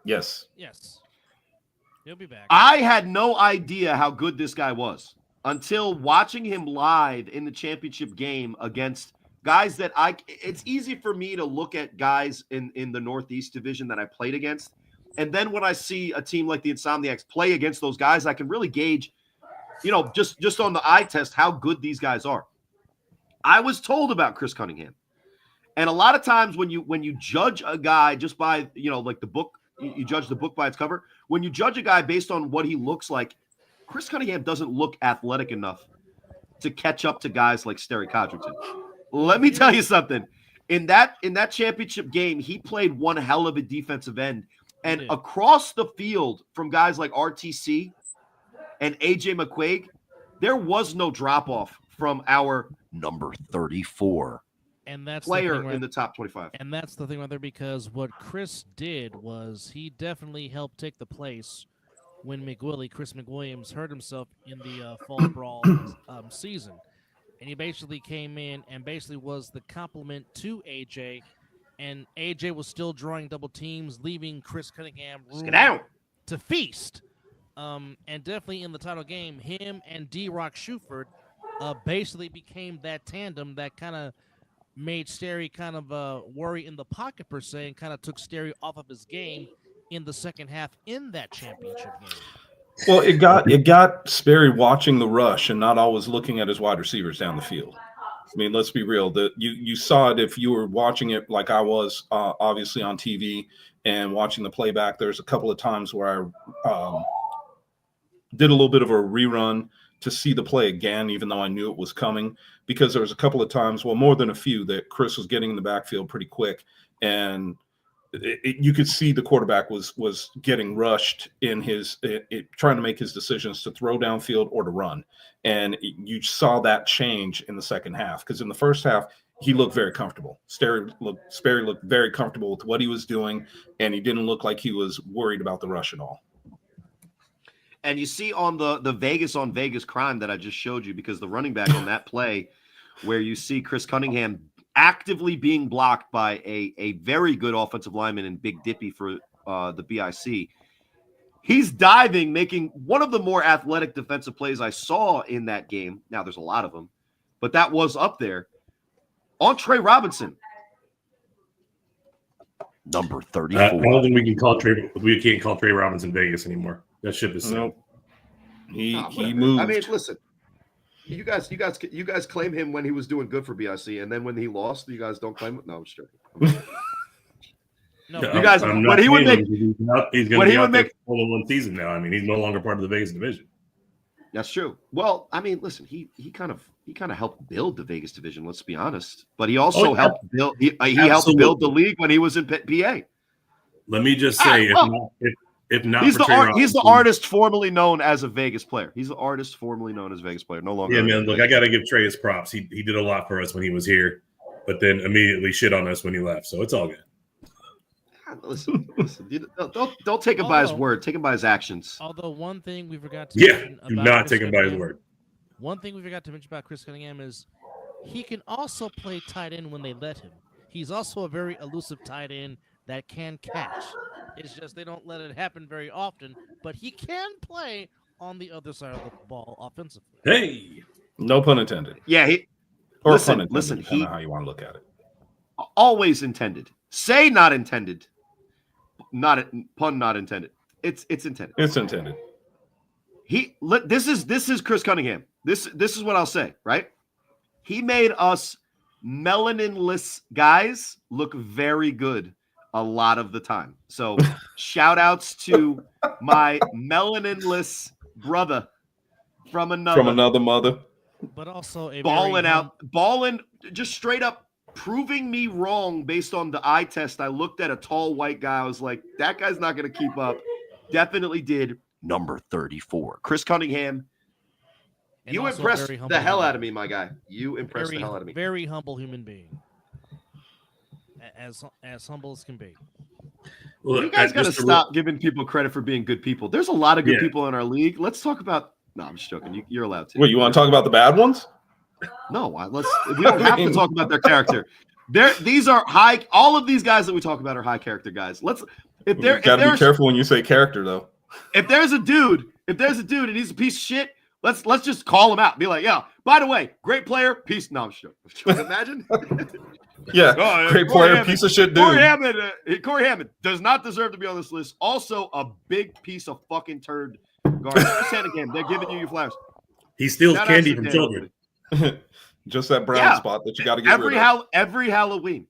B: Yes.
A: He'll be back.
C: I had no idea how good this guy was until watching him live in the championship game against guys that it's easy for me to look at guys in the Northeast division that I played against. And then when I see a team like the Insomniacs play against those guys, I can really gauge, just on the eye test, how good these guys are. I was told about Chris Cunningham. And a lot of times when you judge a guy just by, like the book, you judge the book by its cover. When you judge a guy based on what he looks like, Chris Cunningham doesn't look athletic enough to catch up to guys like Sterry Codrington. Let me tell you something. In that championship game, he played one hell of a defensive end. And across the field from guys like RTC and AJ McQuaig, there was no drop-off from our
D: Number 34.
A: And that's
C: player in the top 25.
A: And that's the thing right there, because what Chris did was he definitely helped take the place when Chris McWilliams, hurt himself in the fall brawl season. And he basically came in and basically was the complement to AJ. And AJ was still drawing double teams, leaving Chris Cunningham room to feast. And definitely in the title game, him and D-Rock Shuford basically became that tandem that kind of made Sterry kind of worry in the pocket per se, and kind of took Sterry off of his game in the second half in that championship game.
B: Well, it got Sperry watching the rush and not always looking at his wide receivers down the field. I mean, let's be real. You saw it if you were watching it like I was, obviously on TV and watching the playback. There's a couple of times where I did a little bit of a rerun to see the play again, even though I knew it was coming, because there was a couple of times, well, more than a few, that Chris was getting in the backfield pretty quick, and you could see the quarterback was getting rushed in his trying to make his decisions to throw downfield or to run, and you saw that change in the second half, because in the first half he looked very comfortable. Sperry looked very comfortable with what he was doing, and he didn't look like he was worried about the rush at all.
C: And you see on the Vegas on Vegas crime that I just showed you, because the running back on that play where you see Chris Cunningham actively being blocked by a very good offensive lineman in Big Dippy for the BIC. He's diving, making one of the more athletic defensive plays I saw in that game. Now, there's a lot of them, but that was up there on Trey Robinson.
D: Number
F: I
D: 34.
F: don't think we can't call Trey Robinson Vegas anymore. That ship is
B: Nope. He
C: Whatever.
B: moved.
C: I mean, listen, you guys claim him when he was doing good for BIC, and then when he lost, you guys don't claim it. No, I'm sure.
A: No,
C: You guys-
F: I'm
C: when
F: not
C: he would
F: saying
C: make-
F: he's going
C: when
F: to
C: he
F: be
C: would
F: out there
C: make-
F: for more than one season now. I mean, he's no longer part of the Vegas division.
C: That's true. Well, I mean, listen, he kind of helped build the Vegas division. Let's be honest, but he also
F: Oh,
C: helped build. He helped build the league when he was in PA.
F: Let me just say, if not,
C: He's
F: for Trey
C: he's the
F: Robinson-
C: artist formerly known as a Vegas player. He's the artist formerly known as a Vegas player. No longer.
F: Yeah, man. Look, I got to give Trey his props. He did a lot for us when he was here, but then immediately shit on us when he left. So it's all good.
C: Listen. Don't take him by his
A: Although-
C: word. Take him by his actions.
A: Although one thing we forgot to
F: Yeah,
A: mention
F: do
A: about
F: not
A: Chris
F: take him by his
A: Cunningham-
F: word.
A: One thing we forgot to mention about Chris Cunningham is he can also play tight end when they let him. He's also a very elusive tight end that can catch. It's just they don't let it happen very often, but he can play on the other side of the ball offensively.
F: Hey,
B: No pun intended.
C: Yeah, he
B: Or
C: Listen,
B: pun intended,
C: listen,
B: depending
C: he-
B: on how you want to look at it.
C: always intended. Say not intended. Pun not intended. It's intended.
B: It's intended.
C: This is Chris Cunningham. This is what I'll say, right? He made us melaninless guys look very good a lot of the time. So shout outs to my melaninless brother from another
B: mother.
A: But also a
C: balling
A: very
C: out, balling, just straight up proving me wrong based on the eye test. I looked at a tall white guy. I was like, that guy's not going to keep up. Definitely did.
D: Number 34.
C: Chris Cunningham,
A: and
C: you
A: also a
C: impressed
A: very
C: the
A: humble
C: hell
A: human
C: out of me, my guy. You impressed
A: very,
C: the hell out of me.
A: Very humble human being. As humble as can be.
F: look,
C: You guys got to
F: just to-
C: stop giving people credit for being good people. There's a lot of good
F: Yeah.
C: people in our league. Let's talk about. No, I'm just joking. You're allowed to.
B: Wait, you want to talk about the bad ones?
C: No, we don't have to talk about their character. These are high. All of these guys that we talk about are high character guys.
B: You got to be careful when you say character, though.
C: If there's a dude and he's a piece of shit, let's just call him out. Be like, yeah, by the way, great player, piece. No, I'm sure. Imagine.
B: Yeah,
C: Oh,
B: great
C: Corey
B: player,
C: Hammond.
B: piece of shit
C: Corey
B: dude.
C: Hammond does not deserve to be on this list. Also, a big piece of fucking turd. Guard. Chris Cunningham, they're giving you your flowers.
F: he steals
C: Shout out
F: candy
C: to
F: from
C: Dan.
F: children.
B: Just that brown
C: Yeah.
B: spot that you got to get
C: Every
B: rid of.
C: every Halloween,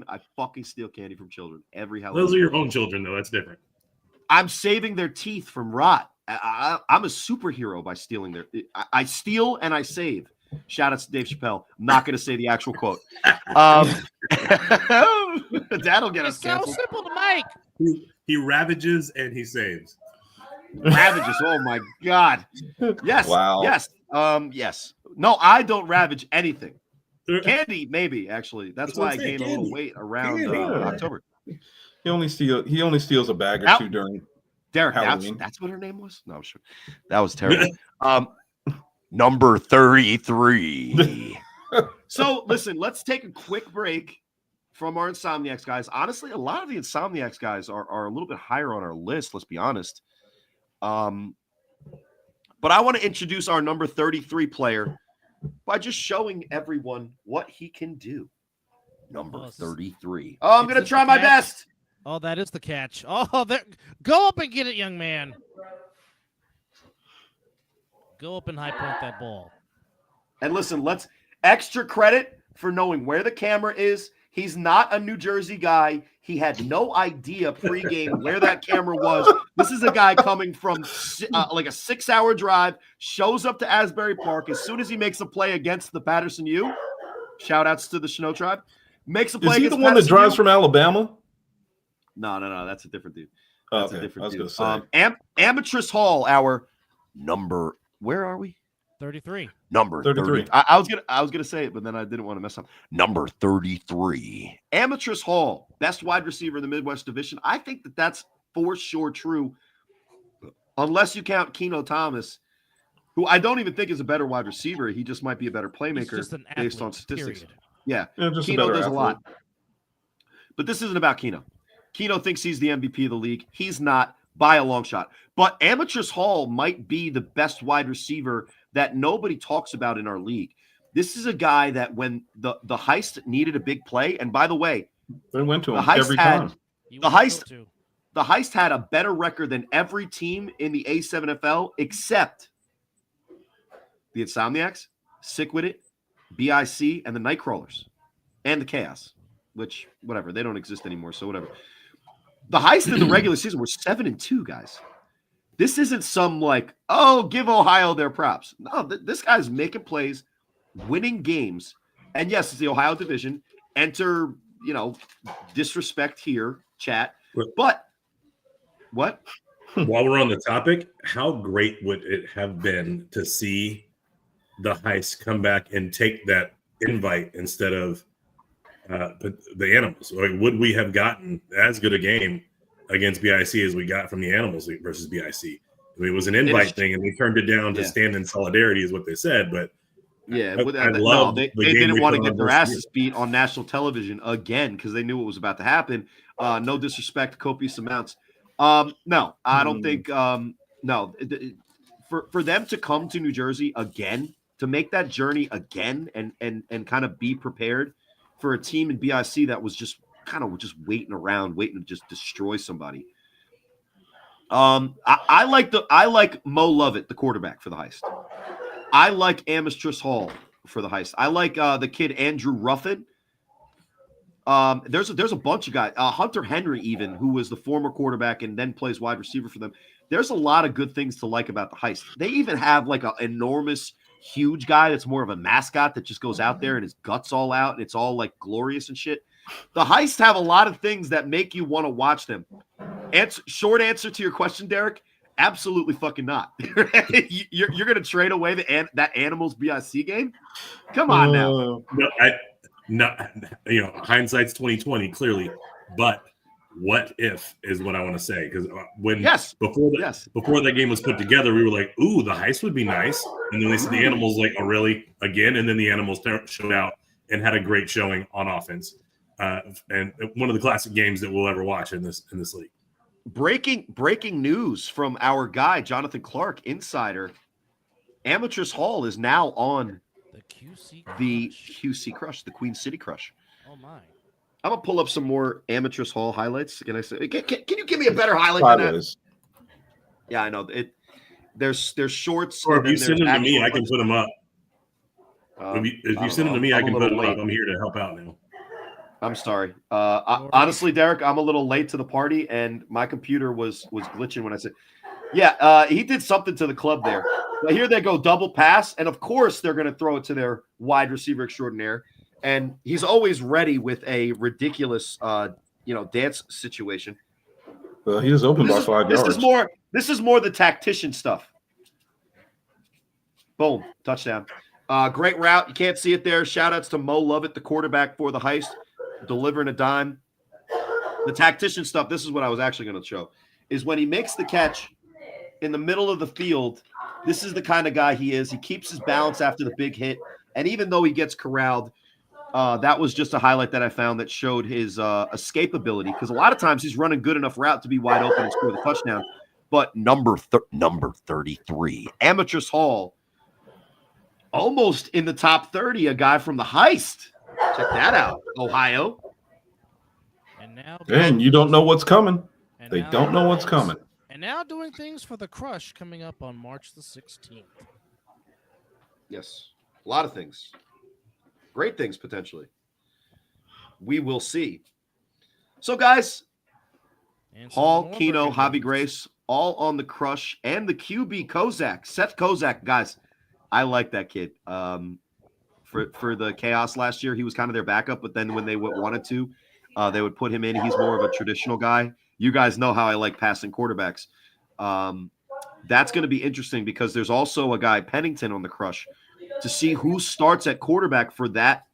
C: I fucking steal candy from children. Every Halloween.
F: Those are your own children, though. That's different.
C: I'm saving their teeth from rot. I'm a superhero by stealing their. I steal and I save. Shout out to Dave Chappelle. I'm not going to say the actual quote. That'll get us
A: It's so
C: canceled.
A: simple to make.
F: He ravages and he saves.
C: Ravages. Oh my god. Yes.
B: Wow.
C: Yes. Yes. No, I don't ravage anything. Candy, maybe actually. That's
F: That's what
C: why I
F: I'm saying,
C: gained a little
F: candy.
C: weight around
F: Candy.
C: October.
B: He only steals a bag or
C: Out.
B: two during.
C: Derek,
B: Halloween.
C: that's what her name was. No, I'm sure. That was terrible.
D: Number 33.
C: So listen, let's take a quick break from our Insomniacs guys. Honestly, a lot of the Insomniacs guys are a little bit higher on our list, let's be honest. But I want to introduce our number 33 player by just showing everyone what he can do.
D: Number 33.
C: Oh, I'm
A: Is
C: going to
A: this
C: try
A: the
C: my
A: catch?
C: best.
A: Oh, that is the catch. Oh, there. Go up and get it, young man. Go up and high point that ball.
C: And listen, let's extra credit for knowing where the camera is. He's not a New Jersey guy. He had no idea pregame where that camera was. This is a guy coming from like a 6-hour drive, shows up to Asbury Park. As soon as he makes a play against the Patterson U, shout outs to the Snow Tribe, makes a play
B: Is he the
C: against
B: one that
C: Patterson
B: drives
C: U.
B: from Alabama?
C: No, that's a different dude.
B: Oh,
C: That's a
B: okay, I
C: different
B: was
C: dude.
B: going to say.
C: Amatrice Hall, our
D: Number, where are we?
A: 33.
D: Number
B: 33.
D: 30.
C: I was gonna say it, but then I didn't want to mess up.
D: Number 33.
C: Amatrice Hall, best wide receiver in the Midwest Division. I think that's for sure true. unless you count Keno Thomas, who I don't even think is a better wide receiver. He just might be a better
A: He's
C: playmaker
A: just an
C: based on
A: athlete,
C: statistics.
A: period.
C: Yeah,
B: Yeah, just a
C: Keno
B: better
C: does a
B: athlete.
C: lot. But this isn't about Keno. Keno thinks he's the MVP of the league. He's not by a long shot. But Amatrus Hall might be the best wide receiver that nobody talks about in our league. This is a guy that when the Heist needed a big play, and by the way,
B: They went to
C: the
B: him
C: Heist
B: every
C: had
B: time.
A: You
C: The
A: would
C: Heist-
A: go to.
C: the Heist had a better record than every team in the A7FL except the Insomniacs, Sick With It, BIC, and the Nightcrawlers, and the Chaos, which, whatever, they don't exist anymore, so whatever. The Heist in the regular season were 7-2, guys. This isn't some like, oh, give Ohio their props. No, this guy's making plays, winning games. And yes, it's the Ohio division. Enter, disrespect here, chat. But what?
F: While we're on the topic, how great would it have been to see the Heist come back and take that invite instead of the Animals? Like, would we have gotten as good a game against BIC as we got from the Animals versus BIC? I mean, it was an invite thing, and they turned it down to stand in solidarity, is what they said. But
C: Yeah,
F: I love
C: they
F: the game
C: didn't
F: we
C: want to
F: put on
C: get their
F: versus
C: asses beat on national television again because they knew what was about to happen. No disrespect, copious amounts. No, I don't think. No, for them to come to New Jersey again, to make that journey again, and kind of be prepared for a team in BIC that was just kind of just waiting around, waiting to just destroy somebody. I like Mo Lovett, the quarterback for the Heist. I like Amatrus Hall for the Heist. I like the kid Andrew Ruffin. There's a bunch of guys. Hunter Henry, even, who was the former quarterback and then plays wide receiver for them. There's a lot of good things to like about the Heist. They even have like an enormous, huge guy that's more of a mascot that just goes out there and his guts all out and it's all like glorious and shit. The Heist have a lot of things that make you want to watch them. Short answer to your question, Derek. Absolutely fucking not. You're going to trade away that Animals BIC game? Come on now.
F: Hindsight's 2020 clearly, but what if is what I want to say, because before that game was put together, we were like, "Ooh, the Heist would be nice," and then they said the Animals like, "Oh, really?" again, and then the Animals showed out and had a great showing on offense, and one of the classic games that we'll ever watch in this league.
C: Breaking news from our guy Jonathan Clark, insider. Amatrus Hall is now on the QC Crush, the Queen City Crush.
A: Oh my!
C: I'm gonna pull up some more Amatrus Hall highlights. Can I say? Can you give me a better highlight than that? Yeah, I know it. There's shorts.
F: Or if you send them to me, I can put them up. If you send them to me, I can put them up. I'm here to help out now.
C: I'm sorry. Honestly, Derek, I'm a little late to the party, and my computer was glitching when I said, "Yeah." He did something to the club there. But here they go, double pass, and of course they're going to throw it to their wide receiver extraordinaire, and he's always ready with a ridiculous, dance situation.
B: Well, he is open by 5 yards.
C: This is more the tactician stuff. Boom, touchdown. Great route. You can't see it there. Shout outs to Mo Lovett, the quarterback for the Heist, delivering a dime. The tactician stuff, this is what I was actually going to show, is when he makes the catch in the middle of the field, this is the kind of guy he is. He keeps his balance after the big hit. And even though he gets corralled, that was just a highlight that I found that showed his escapability, because a lot of times he's running good enough route to be wide open and score the touchdown. But
D: Number 33.
C: Amatrus Hall, almost in the top 30, a guy from the Heist. Check that out, Ohio.
B: And you don't know what's coming. They don't know what's coming.
A: And now doing things for the Crush coming up on March the 16th.
C: Yes, a lot of things. Great things, potentially. We will see. So, guys, Hall, Keno, Javi Grace, all on the Crush, and the QB Kozak. Seth Kozak, guys, I like that kid. For the Chaos last year, he was kind of their backup, but then when they wanted to, they would put him in. He's more of a traditional guy. You guys know how I like passing quarterbacks. That's going to be interesting because there's also a guy, Pennington, on the Crush, to see who starts at quarterback for that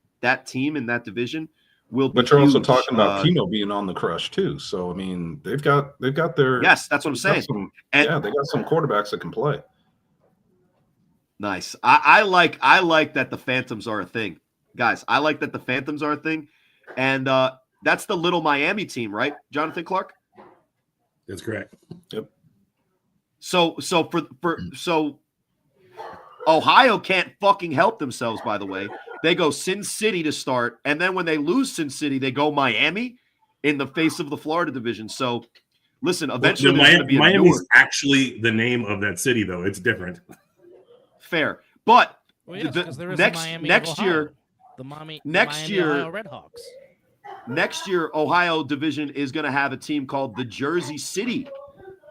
C: team in that division will be
B: But you're also
C: huge.
B: talking about Keno being on the crush too. So I mean, they've got their
C: Yes, that's what I'm saying.
B: they got some quarterbacks that can play.
C: Nice. I like that the Phantoms are a thing, guys. I like that the Phantoms are a thing, and that's the little Miami team, right, Jonathan Clark?
F: That's correct.
B: Yep.
C: So Ohio can't fucking help themselves. By the way, they go Sin City to start, and then when they lose Sin City, they go Miami in the face of the Florida division. So listen, eventually there's going to be
F: Miami's actually the name of that city, though. It's different.
C: Fair, but
A: Well, yes, because there is a
C: next
A: Miami of
C: next
A: Ohio.
C: year.
A: The Miami
C: Next year-
A: Ohio Redhawks.
C: Next year, Ohio division is going to have a team called the Jersey City,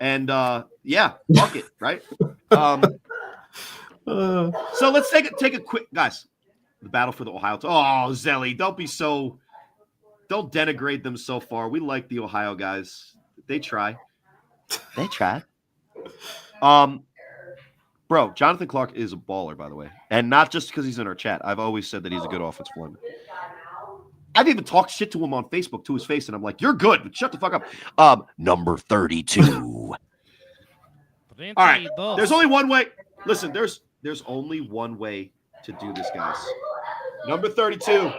C: and yeah, fuck it, right? So let's take a quick, guys. The battle for the Ohio. Zelly, don't denigrate them so far. We like the Ohio guys. They try. Bro, Jonathan Clark is a baller, by the way, and not just because he's in our chat. I've always said that he's a good offensive lineman. I've even talked shit to him on Facebook to his face, and I'm like, "You're good, but shut the fuck up."
D: Number 32.
C: All right, there's only one way. Listen, there's only one way to do this, guys. Number 32.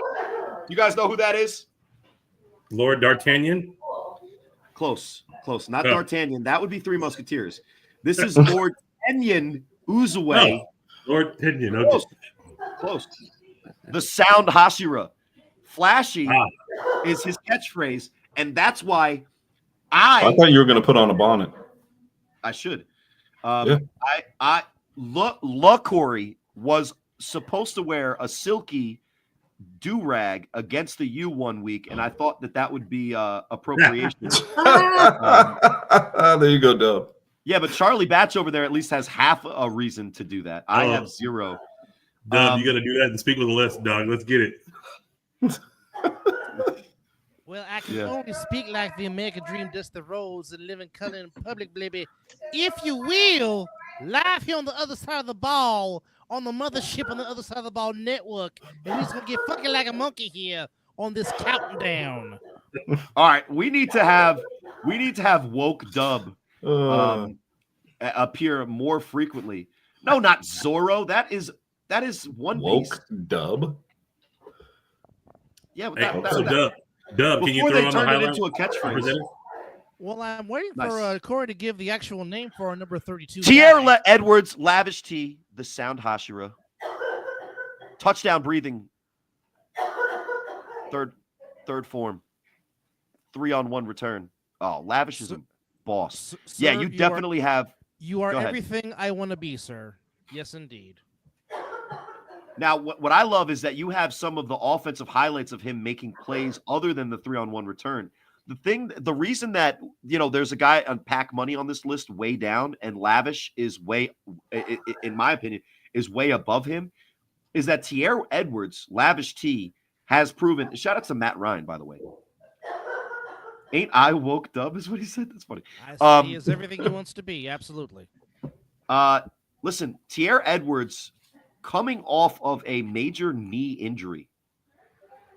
C: You guys know who that is?
F: Lord D'Artagnan.
C: Close. Not
F: Oh.
C: D'Artagnan. That would be Three Musketeers. This is Lord Kenyon Uzue.
F: Oh, Lord D'Artagnan. Okay.
C: Close. The sound Hashira. Flashy is his catchphrase, and that's why
B: I thought you were going to put on a bonnet.
C: I should.
B: Yeah.
C: Corey was supposed to wear a silky do-rag against the U one week, and I thought that would be appropriation.
B: There you go, Dub.
C: Yeah, but Charlie Batch over there at least has half a reason to do that. I have zero.
F: Dub, you got to do that and speak with a list, dog. Let's get it.
A: Well, I can only speak like the American dream, dust the roads, and live in color in public, baby. If you will, live here on the other side of the ball, on the mothership on the other side of the ball network, and we're just gonna get fucking like a monkey here on this countdown.
C: All right, we need to have woke Dub appear more frequently. No, not Zorro. That is One Piece.
B: Woke Dub.
C: Yeah, but
F: Hey,
C: that,
F: so Dub, can you
C: before
F: throw
C: they
F: on the
C: turned it
F: highlight?
C: into a catchphrase.
A: Well, I'm waiting
C: Nice.
A: for Corey to give the actual name for our number 32.
C: Tierra Edwards, Lavish T, the sound Hashira. Touchdown breathing. Third form. 3-on-1 return. Oh, Lavish is a boss. Yeah, you definitely have.
A: You are
C: Go ahead.
A: everything I want to be, sir. Yes, indeed.
C: Now, what I love is that you have some of the offensive highlights of him making plays other than the 3-on-1 return. The reason that, there's a guy on Pack Money on this list way down and Lavish is way, in my opinion, is way above him, is that Tierra Edwards, Lavish T, has proven, shout out to Matt Ryan, by the way. Ain't I woke Dub is what he said? That's funny.
A: I see he is everything he wants to be. Absolutely.
C: Listen, Tierra Edwards coming off of a major knee injury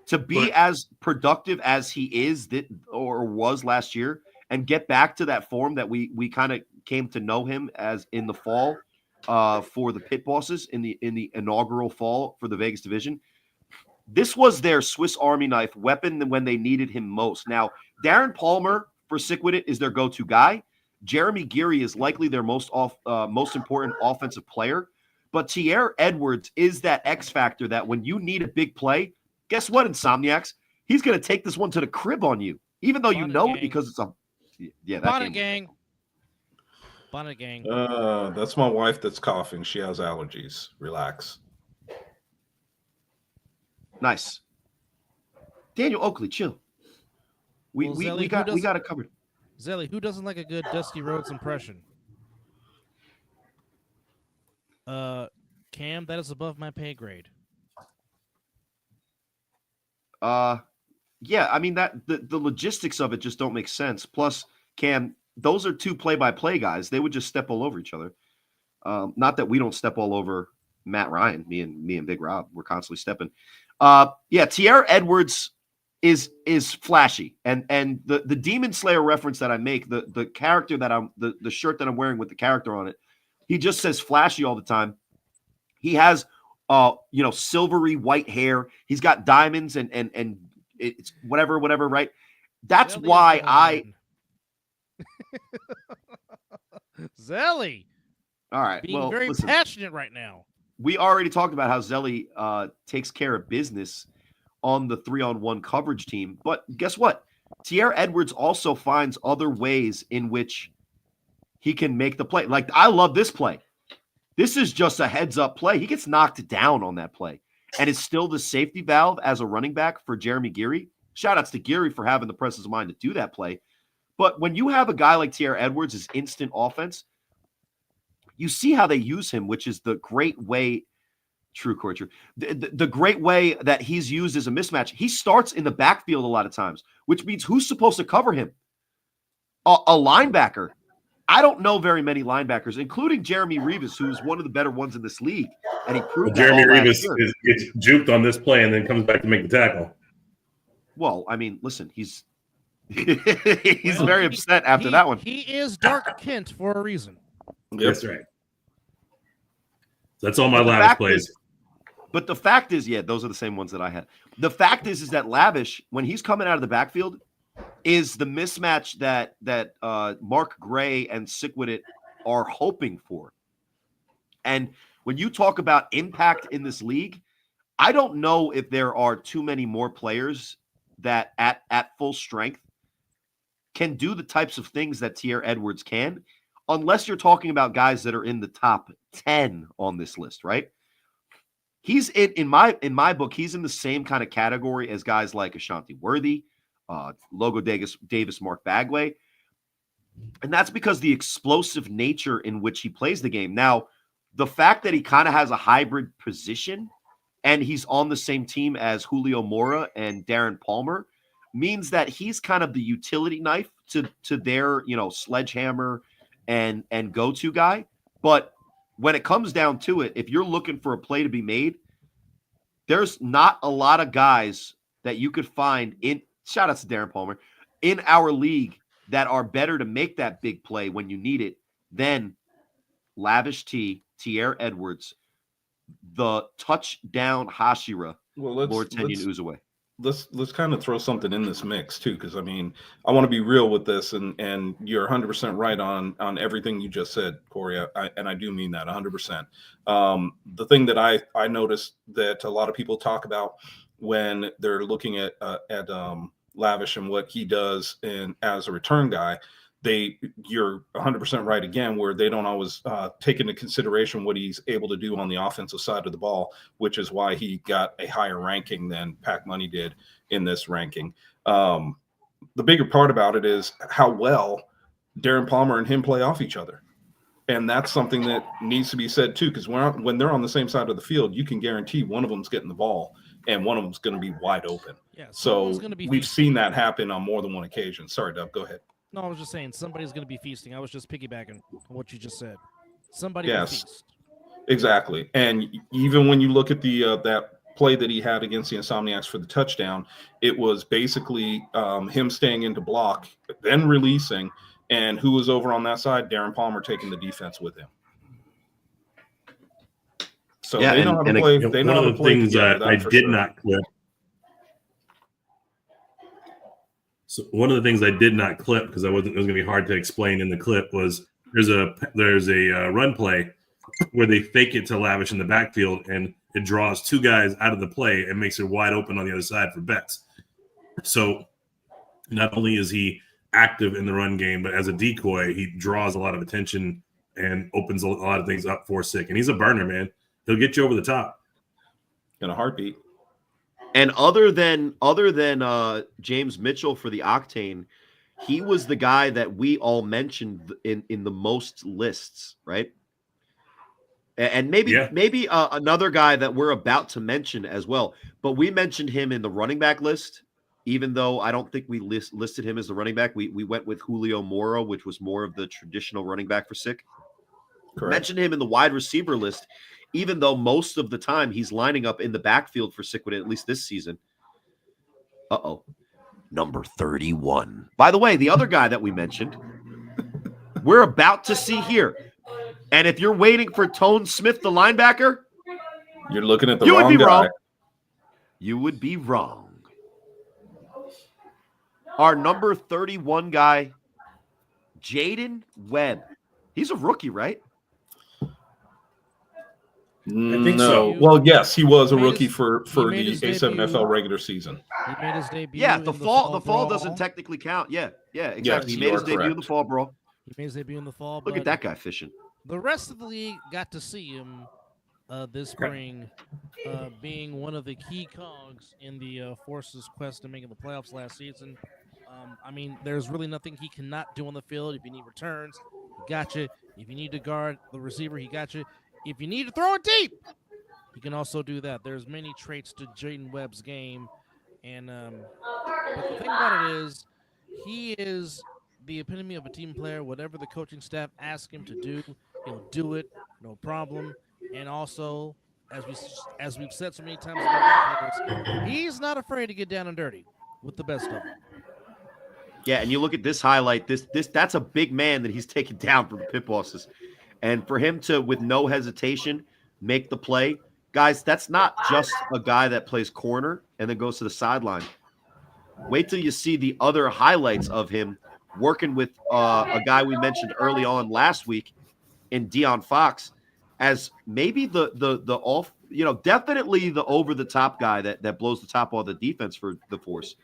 C: to be as productive as he is or was last year and get back to that form that we kind of came to know him as in the fall for the Pit Bosses in the inaugural fall for the Vegas division. This was their Swiss Army knife weapon when they needed him most. Now, Darren Palmer for Sick With It is their go-to guy. Jeremy Geary is likely their most important offensive player. But Tierra Edwards is that X factor that when you need a big play, guess what, Insomniacs? He's going to take this one to the crib on you, even though you know it because it's a
A: Bonnet gang. Bonnet gang.
B: That's my wife that's coughing. She has allergies. Relax.
C: Nice. Daniel Oakley, chill. We got it covered.
A: Zelly, who doesn't like a good Dusty Rhodes impression? Cam, that is above my pay grade.
C: Yeah, I mean that the logistics of it just don't make sense. Plus, Cam, those are two play-by-play guys. They would just step all over each other. Not that we don't step all over Matt Ryan. Me and Big Rob, we're constantly stepping. Yeah, Tierra Edwards is flashy. And the Demon Slayer reference that I make, the character that I'm the shirt that I'm wearing with the character on it, he just says flashy all the time. He has silvery white hair. He's got diamonds and it's whatever, right? That's
A: Zelly
C: why
A: is going in. Zelly
C: all right.
A: being
C: Well,
A: very
C: listen,
A: passionate right now.
C: we already talked about how Zelly takes care of business on the 3-on-1 coverage team. But guess what? Tierre Edwards also finds other ways in which he can make the play. Like, I love this play. This is just a heads-up play. He gets knocked down on that play. And it's still the safety valve as a running back for Jeremy Geary. Shout-outs to Geary for having the presence of mind to do that play. But when you have a guy like Tierre Edwards, his instant offense, you see how they use him, which is the great way – True, Corey, true. The great way that he's used as a mismatch, he starts in the backfield a lot of times, which means who's supposed to cover him? A linebacker. I don't know very many linebackers, including Jeremy Revis, who's one of the better ones in this league, and he proved that
F: Jeremy
C: all last
F: Revis
C: year.
F: gets juked on this play and then comes back to make the tackle.
C: Well, I mean, listen, he's very upset after that one.
A: He is Dark Kent for a reason.
F: That's right. That's all my
C: The
F: Lavish
C: fact
F: plays.
C: is- But the fact is, yeah, those are the same ones that I had. The fact is that Lavish, when he's coming out of the backfield, is the mismatch that Mark Gray and Sickwit are hoping for. And when you talk about impact in this league, I don't know if there are too many more players that at full strength can do the types of things that Tierre Edwards can, unless you're talking about guys that are in the top 10 on this list, right? He's in my book, he's in the same kind of category as guys like Ashanti Worthy, Logo Davis, Mark Bagway. And that's because the explosive nature in which he plays the game. Now, the fact that he kind of has a hybrid position and he's on the same team as Julio Mora and Darren Palmer means that he's kind of the utility knife to their, sledgehammer and go-to guy. But when it comes down to it, if you're looking for a play to be made, there's not a lot of guys that you could find in – shout out to Darren Palmer – in our league that are better to make that big play when you need it than Lavish T, Tierre Edwards, the touchdown Hashira, Lord Tenyon Uzue.
B: Let's kind of throw something in this mix too, because I mean, I want to be real with this, and you're 100% right on everything you just said, Corey, and I do mean that 100%. The thing that I noticed that a lot of people talk about when they're looking at Lavish and what he does as a return guy, you're 100% right again, where they don't always take into consideration what he's able to do on the offensive side of the ball, which is why he got a higher ranking than Pac Money did in this ranking. The bigger part about it is how well Darren Palmer and him play off each other. And that's something that needs to be said too, because when they're on the same side of the field, you can guarantee one of them's getting the ball and one of them's going to be wide open.
A: Yeah,
B: so
A: we've
B: feasting. Seen that happen on more than one occasion. Sorry, Dub, go ahead.
A: No, I was just saying somebody's going to be feasting. I was just piggybacking on what you just said. Somebody will feast.
B: Exactly. And even when you look at the that play that he had against the Insomniacs for the touchdown, it was basically him staying into block, then releasing, and who was over on that side? Darren Palmer taking the defense with him. So they know how to play. They know how to play.
F: One of the things that I did not clip. So one of the things I did not clip because it was going to be hard to explain in the clip was there's a run play where they fake it to Lavish in the backfield and it draws two guys out of the play and makes it wide open on the other side for Betts. So not only is he active in the run game, but as a decoy, he draws a lot of attention and opens a lot of things up for Sick. And he's a burner, man. He'll get you over the top
B: in a heartbeat.
C: And other than James Mitchell for the Octane, he was the guy that we all mentioned in the most lists, right? And maybe another guy that we're about to mention as well. But we mentioned him in the running back list, even though I don't think we listed him as the running back. We went with Julio Mora, which was more of the traditional running back for Sick. Correct. Mentioned him in the wide receiver list, even though most of the time he's lining up in the backfield for Sickwit, at least this season. Uh-oh. Number 31. By the way, the other guy that we mentioned, we're about to see here. And if you're waiting for Tone Smith, the linebacker,
B: You're looking at the
C: you would
B: wrong
C: be
B: guy.
C: wrong. You would be wrong. Our number 31 guy, Jaden Webb. He's a rookie, right?
F: think
B: No.
F: so.
B: Well, yes, he was a
A: He made
B: rookie
A: his-
B: for
A: he
B: the
A: made his
B: A7FL
A: debut.
B: regular season.
A: He made his debut.
C: Yeah,
A: in
C: the fall
A: brawl.
C: doesn't technically count. Yeah, exactly.
B: Yes,
C: he
B: you
C: made his
B: are
C: debut in the
B: correct.
C: fall, bro.
A: He made his debut in the fall.
C: Look
A: but
C: at that guy fishing.
A: The rest of the league got to see him this spring, being one of the key cogs in the Force's quest to making the playoffs last season. I mean, there's really nothing he cannot do on the field. If you need returns, he got you. If you need to guard the receiver, he got you. If you need to throw it deep, he can also do that. There's many traits to Jaden Webb's game, and but the thing about it is, he is the epitome of a team player. Whatever the coaching staff asks him to do, he'll do it, no problem. And also, as we've said so many times, he's not afraid to get down and dirty with the best of them.
C: Yeah, and you look at this highlight. That's a big man that he's taken down from the pit bosses, and for him to, with no hesitation, make the play, guys. That's not just a guy that plays corner and then goes to the sideline. Wait till you see the other highlights of him working with a guy we mentioned early on last week in De'Aaron Fox, as maybe the off, definitely the over the top guy that blows the top off the defense for the Force.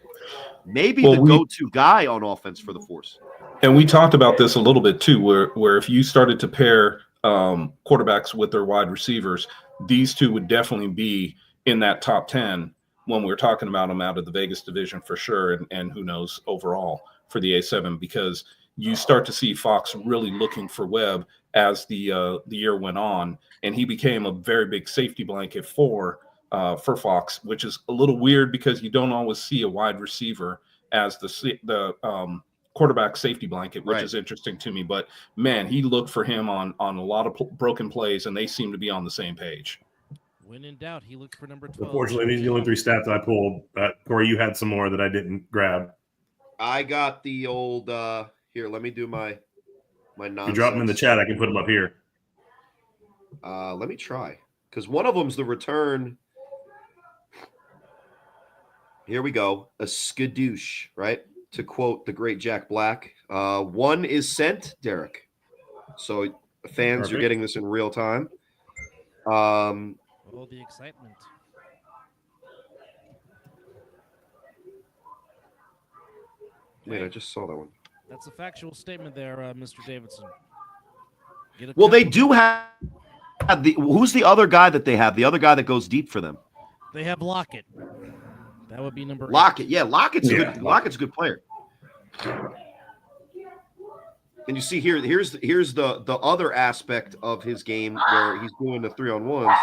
C: Maybe the go-to guy on offense for the Force.
B: And we talked about this a little bit too, where if you started to pair quarterbacks with their wide receivers, these two would definitely be in that top 10 when we're talking about them out of the Vegas division for sure, and who knows overall for the A7, because you start to see Fox really looking for Webb as the year went on, and he became a very big safety blanket for Fox, which is a little weird because you don't always see a wide receiver as the quarterback safety blanket, which is interesting to me. But man, he looked for him on a lot of broken plays, and they seem to be on the same page.
A: When in doubt, he looked for number 12.
F: Unfortunately, these are the only three stats I pulled. Corey, you had some more that I didn't grab.
C: I got the old here. Let me do my nonsense.
F: You drop them in the chat. I can put them up here.
C: Let me try, because one of them's the return. Here we go. A skadoosh, right? To quote the great Jack Black. One is sent, Derek. So fans are getting this in real time.
A: Oh, the excitement.
C: Wait, I just saw that one.
A: That's a factual statement there, Mr. Davidson.
C: Well, they do have who's the other guy that they have? The other guy that goes deep for them.
A: They have Lockett. That would be number 8.
C: Lockett. Yeah, Lockett's a good player. And you see here's the other aspect of his game where he's doing the 3-on-1s.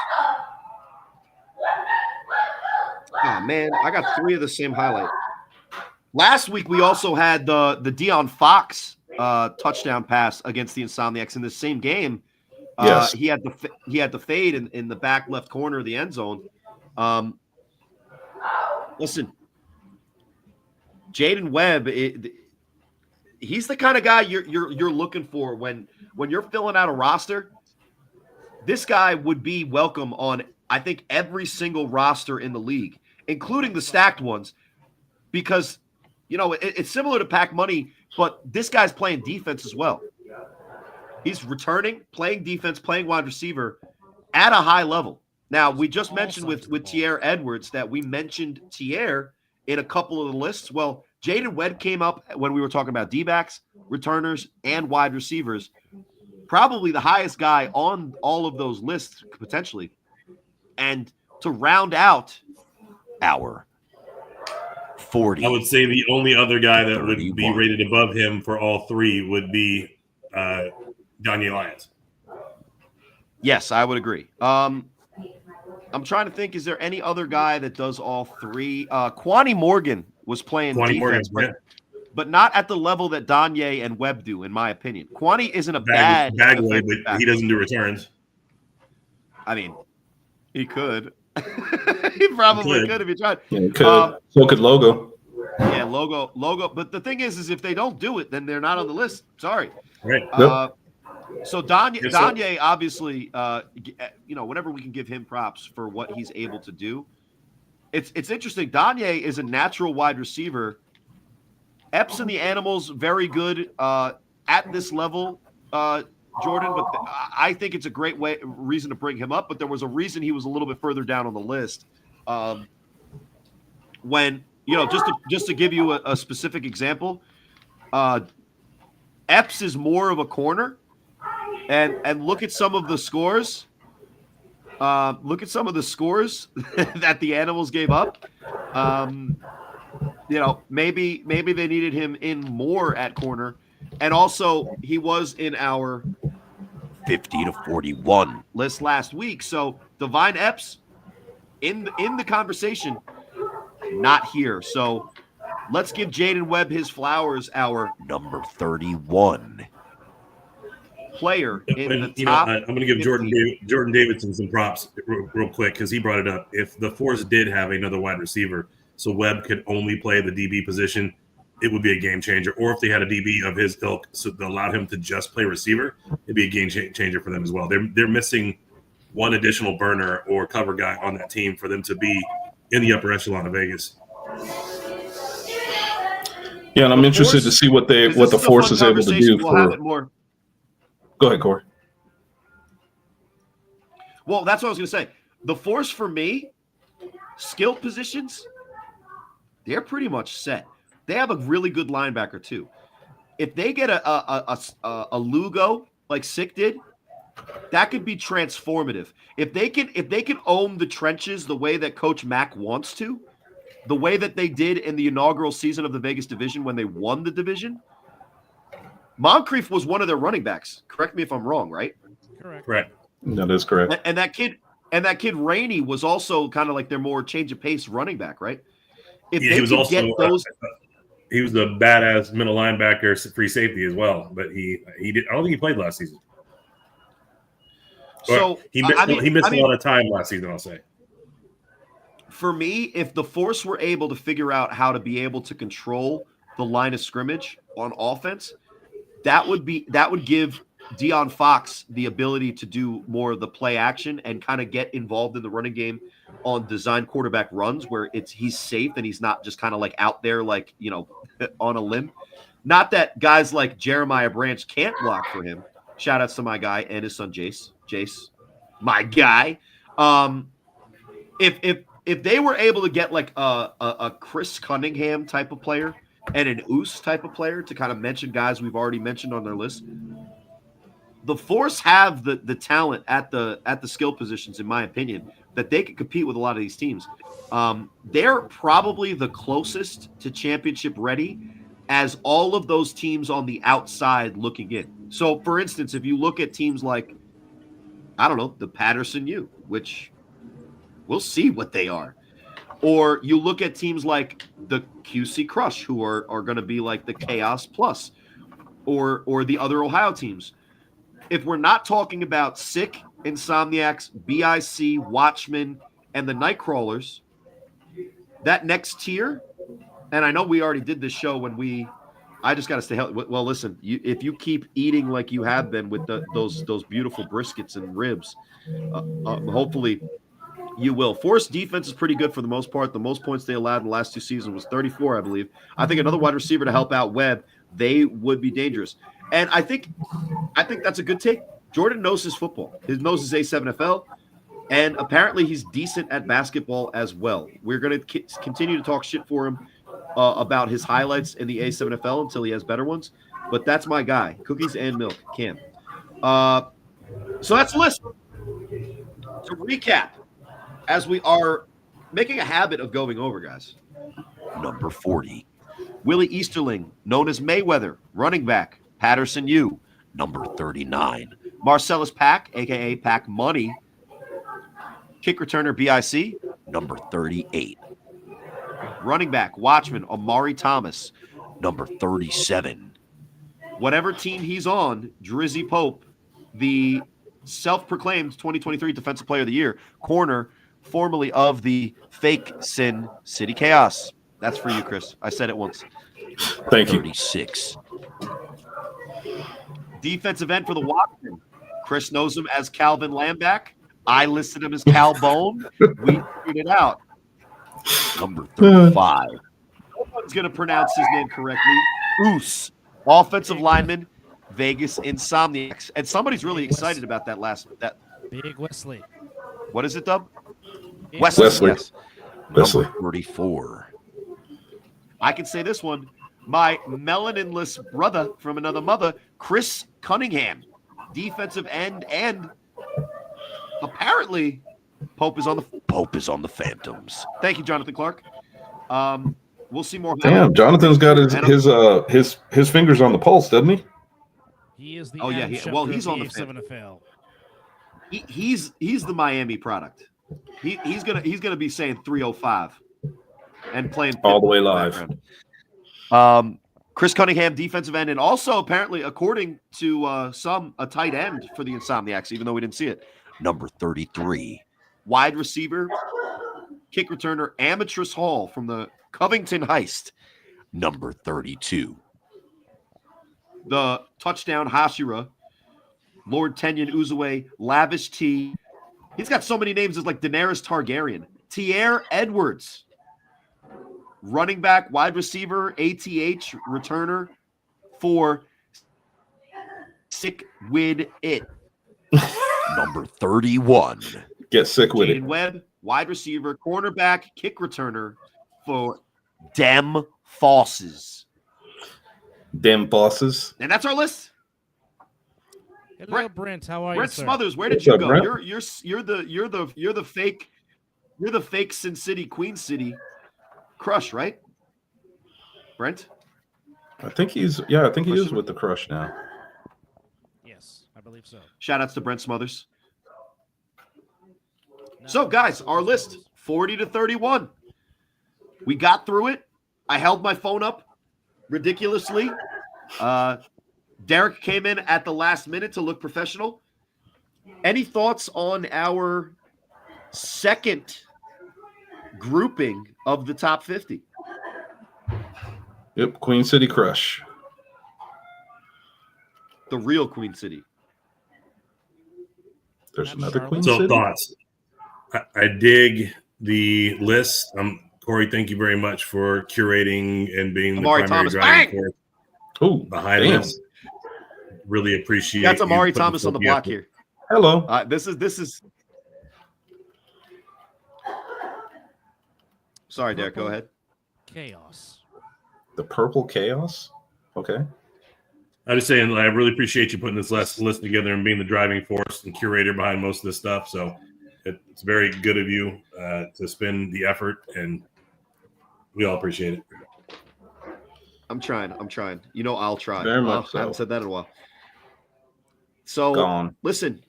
C: Oh man, I got 3 of the same highlight. Last week we also had the De'Aaron Fox touchdown pass against the Insomniacs in the same game.
B: Yes.
C: He had the fade in the back left corner of the end zone. Listen, Jaden Webb, he's the kind of guy you're looking for when you're filling out a roster. This guy would be welcome on, I think, every single roster in the league, including the stacked ones, because it's similar to Pack Money, but this guy's playing defense as well. He's returning, playing defense, playing wide receiver at a high level. Now, we just mentioned with Tierre Edwards that we mentioned Tierre in a couple of the lists. Well, Jaden Webb came up when we were talking about D-backs, returners, and wide receivers. Probably the highest guy on all of those lists, potentially. And to round out
D: our 40.
F: I would say the only other guy that would be rated above him for all 3 would be Danye Lyons.
C: Yes, I would agree. I'm trying to think, is there any other guy that does all 3? Quani Morgan was playing defense, but not at the level that Danye and Webb do, in my opinion. Quani isn't a bad
F: way, but he doesn't do returns.
C: I mean, he could. He probably
F: Could.
C: could if he tried.
B: Yeah, so could Logo.
C: Yeah, logo. But the thing is if they don't do it, then they're not on the list. Sorry.
F: Right.
C: So Danye,
F: Yes, sir.
C: Danye obviously, whenever we can give him props for what he's able to do, it's interesting. Danye is a natural wide receiver. Epps and the Animals very good at this level, Jordan. But I think it's a great reason to bring him up. But there was a reason he was a little bit further down on the list. When just to give you a specific example, Epps is more of a corner. And look at some of the scores. Look at some of the scores that the Animals gave up. Maybe they needed him in more at corner, and also he was in our
D: 50-41
C: list last week. So Divine Epps in the conversation, not here. So let's give Jaden Webb his flowers. Our
D: number 31
C: player in
F: And,
C: the top.
F: I'm going to give
C: 15.
F: Jordan Davidson some props real quick because he brought it up. If the Force did have another wide receiver, so Webb could only play the DB position, it would be a game changer. Or if they had a DB of his ilk, so that allowed him to just play receiver, it'd be a game changer for them as well. They're missing one additional burner or cover guy on that team for them to be in the upper echelon of Vegas.
B: Yeah, and I'm interested to see what the Force is able to do
C: We'll have it
B: for.
C: more.
B: Go ahead, Corey.
C: Well, that's what I was going to say. The Force for me, skill positions, they're pretty much set. They have a really good linebacker too. If they get a Lugo like Sick did, that could be transformative. If they can own the trenches the way that Coach Mack wants to, the way that they did in the inaugural season of the Vegas division when they won the division. Moncrief was one of their running backs. Correct me if I'm wrong, right?
F: Correct.
B: That is correct.
C: And that kid Rainey was also kind of like their more change of pace running back, right? If
F: Yeah,
C: they
F: he was
C: could
F: also
C: get those,
F: he was a badass middle linebacker, free safety as well. But he did. I don't think he played last season.
C: so
F: He missed a lot of time last season, I'll say.
C: For me, if the Force were able to figure out how to be able to control the line of scrimmage on offense, that would give Deion Fox the ability to do more of the play action and kind of get involved in the running game on design quarterback runs where he's safe and he's not just kind of like out there like, on a limb. Not that guys like Jeremiah Branch can't block for him. Shout outs to my guy and his son Jace, my guy. If they were able to get like a Chris Cunningham type of player and an Oos type of player to kind of mention guys we've already mentioned on their list, the Force have the talent at the skill positions, in my opinion, that they could compete with a lot of these teams. They're probably the closest to championship ready as all of those teams on the outside looking in. So, for instance, if you look at teams like, I don't know, the Patterson U, which we'll see what they are. Or you look at teams like the QC Crush, who are going to be like the Chaos Plus, or the other Ohio teams. If we're not talking about Sick, Insomniacs, BIC, Watchmen, and the Nightcrawlers, that next tier, and I know we already did this show I just got to stay healthy. Well, listen, if you keep eating like you have been with those beautiful briskets and ribs, hopefully you will. Force defense is pretty good for the most part. The most points they allowed in the last two seasons was 34, I believe. I think another wide receiver to help out Webb, they would be dangerous. And I think that's a good take. Jordan knows his football. He knows his A7FL, and apparently he's decent at basketball as well. We're going to continue to talk shit for him about his highlights in the A7FL until he has better ones. But that's my guy, cookies and milk, Cam. So that's the list. To recap, as we are making a habit of going over, guys.
D: number 40
C: Willie Easterling, known as Mayweather, running back, Patterson U.
D: number 39
C: Marcellus Pack, a.k.a. Pack Money, kick returner, BIC.
D: number 38
C: Running back, Watchman, Amari Thomas.
D: number 37
C: Whatever team he's on, Drizzy Pope, the self-proclaimed 2023 Defensive Player of the Year. Corner, formerly of the fake Sin City Chaos. That's for you, Chris. I said it once.
B: Thank you.
D: 36.
C: Defensive end for the Watson. Chris knows him as Calvin Lamback. I listed him as Cal Bone. We figured it out.
D: Number 35.
C: No one's going to pronounce his name correctly. Oos. Offensive lineman, Vegas Insomniacs. And somebody's really excited about that
A: Big Wesley.
C: What is it, Dub?
A: Big
B: Wesley.
C: Yes.
B: Wesley.
D: Number 34.
C: I can say this one. My melaninless brother from another mother, Chris Cunningham, defensive end, and apparently Pope is on the
D: Phantoms.
C: Thank you, Jonathan Clark. We'll see more.
B: Damn, Jonathan's got his fingers on the pulse, doesn't he?
A: He is the
C: Oh, yeah,
A: Adam
C: well,
A: Schefter
C: he's
A: of
C: on the
A: AF7FL.
C: He's the Miami product. He's gonna be saying 305 and playing
B: All the way
C: Pitbull in
B: live.
C: background. Chris Cunningham, defensive end, and also apparently, according to a tight end for the Insomniacs, even though we didn't see it.
D: Number 33.
C: Wide receiver, kick returner, Amatrus Hall from the Covington Heist.
D: Number 32.
C: The touchdown Hashira, Lord Tenyon Uzue, Lavish T. He's got so many names. It's like Daenerys Targaryen. Tierre Edwards, running back, wide receiver, ATH, returner for Sick With It.
D: Number 31.
B: Get sick with it.
C: Jaden Webb, wide receiver, cornerback, kick returner for Dem Fosses.
B: Damn bosses.
C: And that's our list.
A: Hello, Brent. How are you,
C: Brent
A: sir?
C: Smothers, where did
B: What's
C: you
B: up,
C: go?
B: Brent?
C: You're the fake Sin City, Queen City crush, right? Brent?
B: I think he is with the Crush now.
A: Yes, I believe so.
C: Shout outs to Brent Smothers. So, guys, our list 40 to 31. We got through it. I held my phone up ridiculously. Derek came in at the last minute to look professional. Any thoughts on our second grouping of the top 50?
B: Yep, Queen City Crush.
C: The real Queen City.
B: There's
A: Not
B: another
A: Charlotte.
B: Queen
F: So
B: City.
F: thoughts. I dig the list. Corey, thank you very much for curating and being
C: Amari
F: the primary
C: Thomas.
F: driving
C: Bang!
F: force
B: Oh,
F: behind
B: damn.
F: this. Really appreciate.
C: That's
F: you
C: Amari
F: putting
C: Thomas on the
F: forth
C: block
F: effort.
C: here.
B: Hello.
C: This is. Sorry, Derek. Go ahead.
A: Chaos.
B: The Purple Chaos. Okay.
F: I'm just saying, I really appreciate you putting this list together and being the driving force and curator behind most of this stuff. So it's very good of you to spend the effort, and we all appreciate it.
C: I'm trying. You know, I'll try.
B: Very much
C: I haven't
B: so.
C: said that in a while. So,
B: Gone.
C: listen,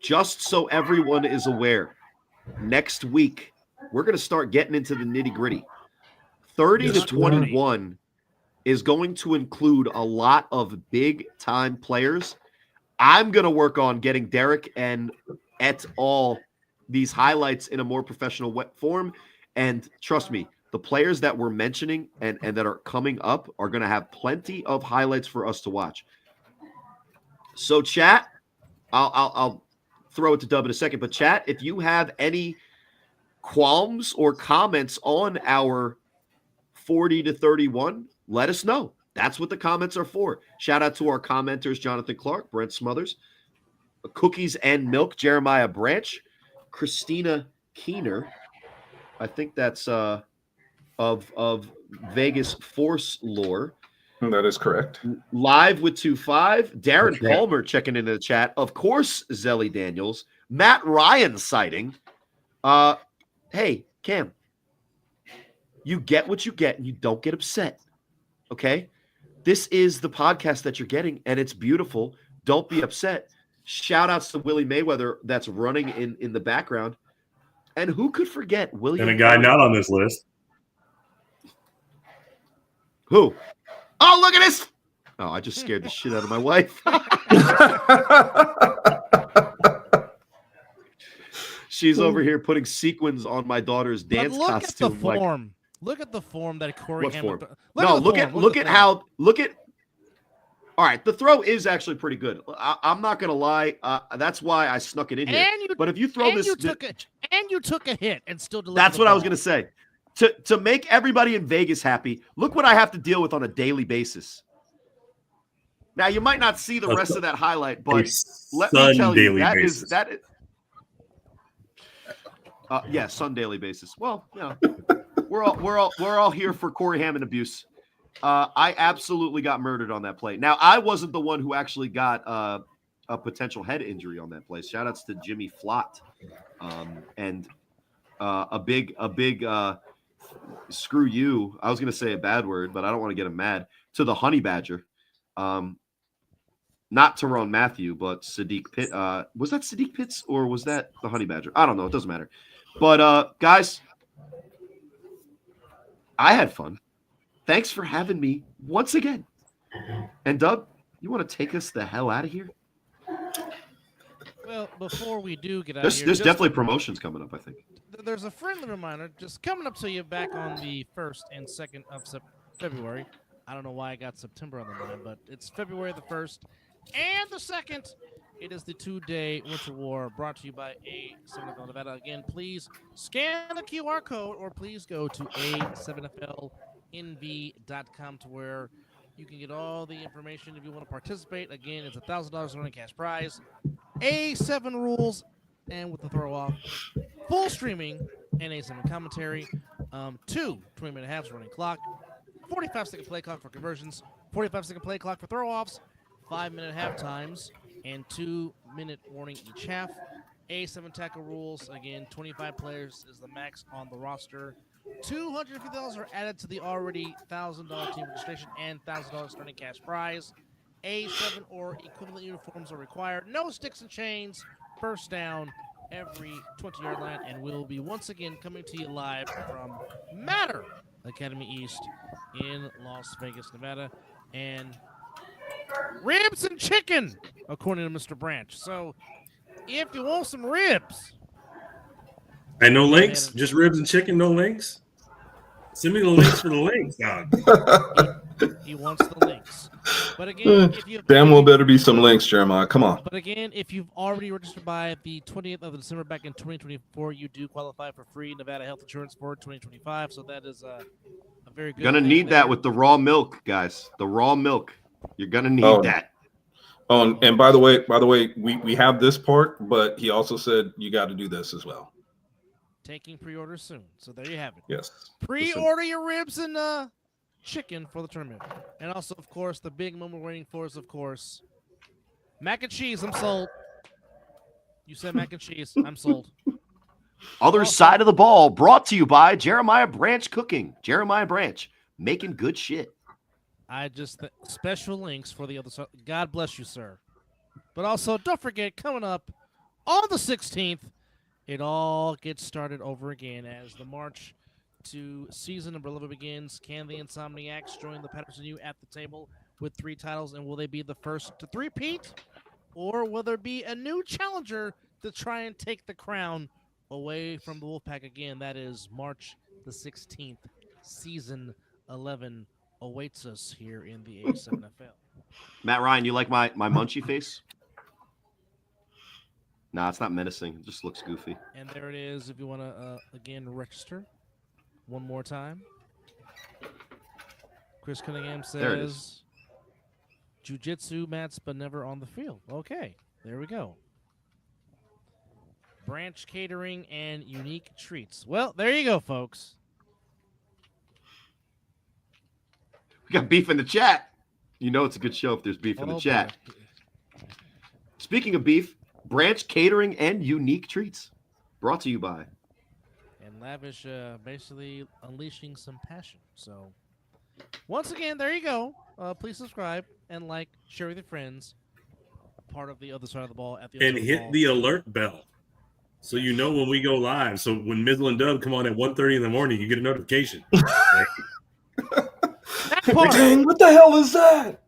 C: just so everyone is aware, next week, we're going to start getting into the nitty gritty. 30
B: Yes,
C: to 21 is going to include a lot of big time players. I'm going to work on getting Derek and et al. These highlights in a more professional form. And trust me, the players that we're mentioning and that are coming up are going to have plenty of highlights for us to watch. So chat, I'll throw it to Dub in a second, but chat, if you have any qualms or comments on our 40 to 31, let us know. That's what the comments are for. Shout out to our commenters, Jonathan Clark, Brent Smothers, Cookies and Milk, Jeremiah Branch, Christina Keener. I think that's of Vegas Force Lore.
B: That is correct.
C: Live with 2-5. Darren
F: That's right.
C: Palmer checking into the chat. Of course, Zelly Daniels. Matt Ryan sighting. Hey, Cam, you get what you get and you don't get upset. Okay? This is the podcast that you're getting, and it's beautiful. Don't be upset. Shout outs to Willie Mayweather that's running in the background. And who could forget William?
F: And a guy not on this list.
C: Who? Oh, look at this. Oh, I just scared the shit out of my wife. She's over here putting sequins on my daughter's
A: But
C: dance
A: look
C: costume.
A: at the form. Look at the form that Corey
C: What
A: Hammond.
C: form?
A: Look at
C: All right, the throw is actually pretty good. I'm not gonna lie. That's why I snuck it in here. But if you throw
A: and
C: this,
A: you took a hit and still delivered.
C: that's
A: the
C: what I was
A: ball.
C: gonna say. To make everybody in Vegas happy, look what I have to deal with on a daily basis. Now you might not see the rest of that highlight, but let me tell you, that is. Yeah, Sun daily basis. Well, you know, we're all here for Corey Hammond abuse. I absolutely got murdered on that play. Now I wasn't the one who actually got a potential head injury on that play. Shout outs to Jimmy Flott, and a big screw you. I was gonna say a bad word, but I don't want to get him mad. To the Honey Badger, not Tyrone Matthew, but Sadiq Pitt. Was that Sadiq Pitts or was that the Honey Badger? I don't know. It doesn't matter. But guys, I had fun. Thanks for having me once again. And Doug, you want to take us the hell out of here?
A: Well, before we do get out
C: There's
A: of here,
C: there's
A: just
C: definitely promotions coming up, I think.
A: there's a friendly reminder just coming up to you back on the 1st and 2nd of February. I don't know why I got September on the mind, but it's February the 1st and the 2nd. It is the 2-day Winter War brought to you by A7FL Nevada. Again, please scan the QR code or please go to A7FLNV.com to where you can get all the information if you want to participate. Again, it's $1,000 running cash prize. A7 rules and with the throw off. Full streaming and A7 commentary. 2 20-minute halves running clock. 45-second play clock for conversions. 45-second play clock for throw offs. 5-minute half times. And 2-minute warning each half. A7 tackle rules. Again, 25 players is the max on the roster. $250 are added to the already $1,000 team registration and $1,000 starting cash prize. A7 or equivalent uniforms are required. No sticks and chains. First down every 20-yard line. And we'll be once again coming to you live from Matter Academy East in Las Vegas, Nevada. And ribs and chicken, according to Mr. Branch. So if you want some ribs.
F: And no links, just ribs and chicken, no links. Send me the links for the links, dog.
A: He wants the links. But again, if you
B: Damn well better be some links, Jeremiah. Come on.
A: But again, if you've already registered by the 20th of December back in 2024, you do qualify for free Nevada health insurance for 2025. So that is a very good.
C: Gonna need that with the raw milk, guys. The raw milk. You're gonna need that.
B: Oh, and by the way, we have this part, but he also said you got to do this as well.
A: Taking pre-orders soon. So there you have it.
B: Yes.
A: Pre-order your ribs and chicken for the tournament. And also, of course, the big moment we're waiting for is, of course, mac and cheese. I'm sold. You said mac and cheese. I'm sold.
C: Other side of the ball brought to you by Jeremiah Branch Cooking. Jeremiah Branch making good shit.
A: Special links for the other side. God bless you, sir. But also, don't forget, coming up on the 16th, it all gets started over again as the march to season number 11 begins. Can the Insomniacs join the Patterson U at the table with 3 titles? And will they be the first to three-peat? Or will there be a new challenger to try and take the crown away from the Wolfpack again? That is March the 16th. Season 11 awaits us here in the A7FL.
C: Matt Ryan, you like my munchie face? Nah, it's not menacing. It just looks goofy.
A: And there it is if you want to, again, register one more time. Chris Cunningham says, Jiu-Jitsu mats, but never on the field. Okay, there we go. Branch Catering and Unique Treats. Well, there you go, folks.
C: We got beef in the chat. You know it's a good show if there's beef in the chat.
A: Boy.
C: Speaking of beef, Branch Catering and Unique Treats. Brought to you by.
A: And Lavish basically unleashing some passion. So, once again, there you go. Please subscribe and like, share with your friends. Part of the other side of the ball.
F: And hit the alert bell so you know when we go live. So when Mizzle and Dub come on at 1:30 in the morning, you get a notification.
B: Dang, what the hell is that?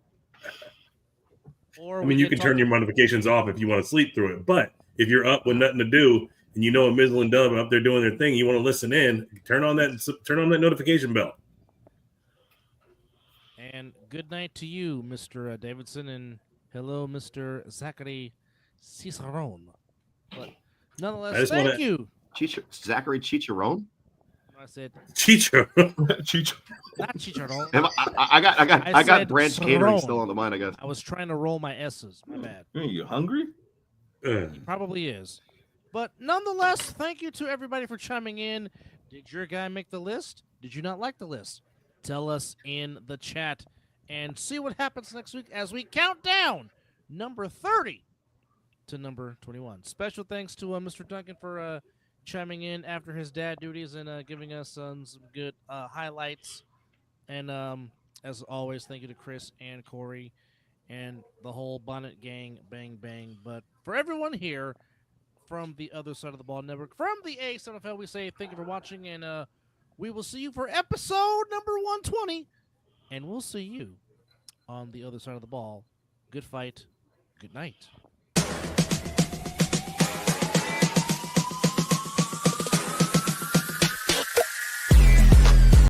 A: Or
F: I mean, you can turn your notifications off if you want to sleep through it. But if you're up with nothing to do and you know a Mizzle and Dub are up there doing their thing, you want to listen in, turn on that notification bell.
A: And good night to you, Mr. Davidson, and hello, Mr. Zachary Cicerone. But
F: I
A: nonetheless,
F: just
A: thank
F: wanna-
A: you.
C: Zachary Chicharron.
A: I said
F: Chicho.
B: Cheech.
A: not Chicharron.
C: I got
A: said
C: Branch Catering
A: Cerrone.
C: still on the mind. I guess.
A: I was trying to roll my S's. My bad.
B: Are you hungry?
A: Probably is. But nonetheless, thank you to everybody for chiming in. Did your guy make the list? Did you not like the list? Tell us in the chat and see what happens next week as we count down number 30 to number 21. Special thanks to Mr. Duncan for chiming in after his dad duties and giving us some good highlights. And as always, thank you to Chris and Corey and the whole Bonnet Gang, bang, bang. But for everyone here from the other side of the ball network, from the ASNFL, we say thank you for watching, and we will see you for episode number 120, and we'll see you on the other side of the ball. Good fight. Good night.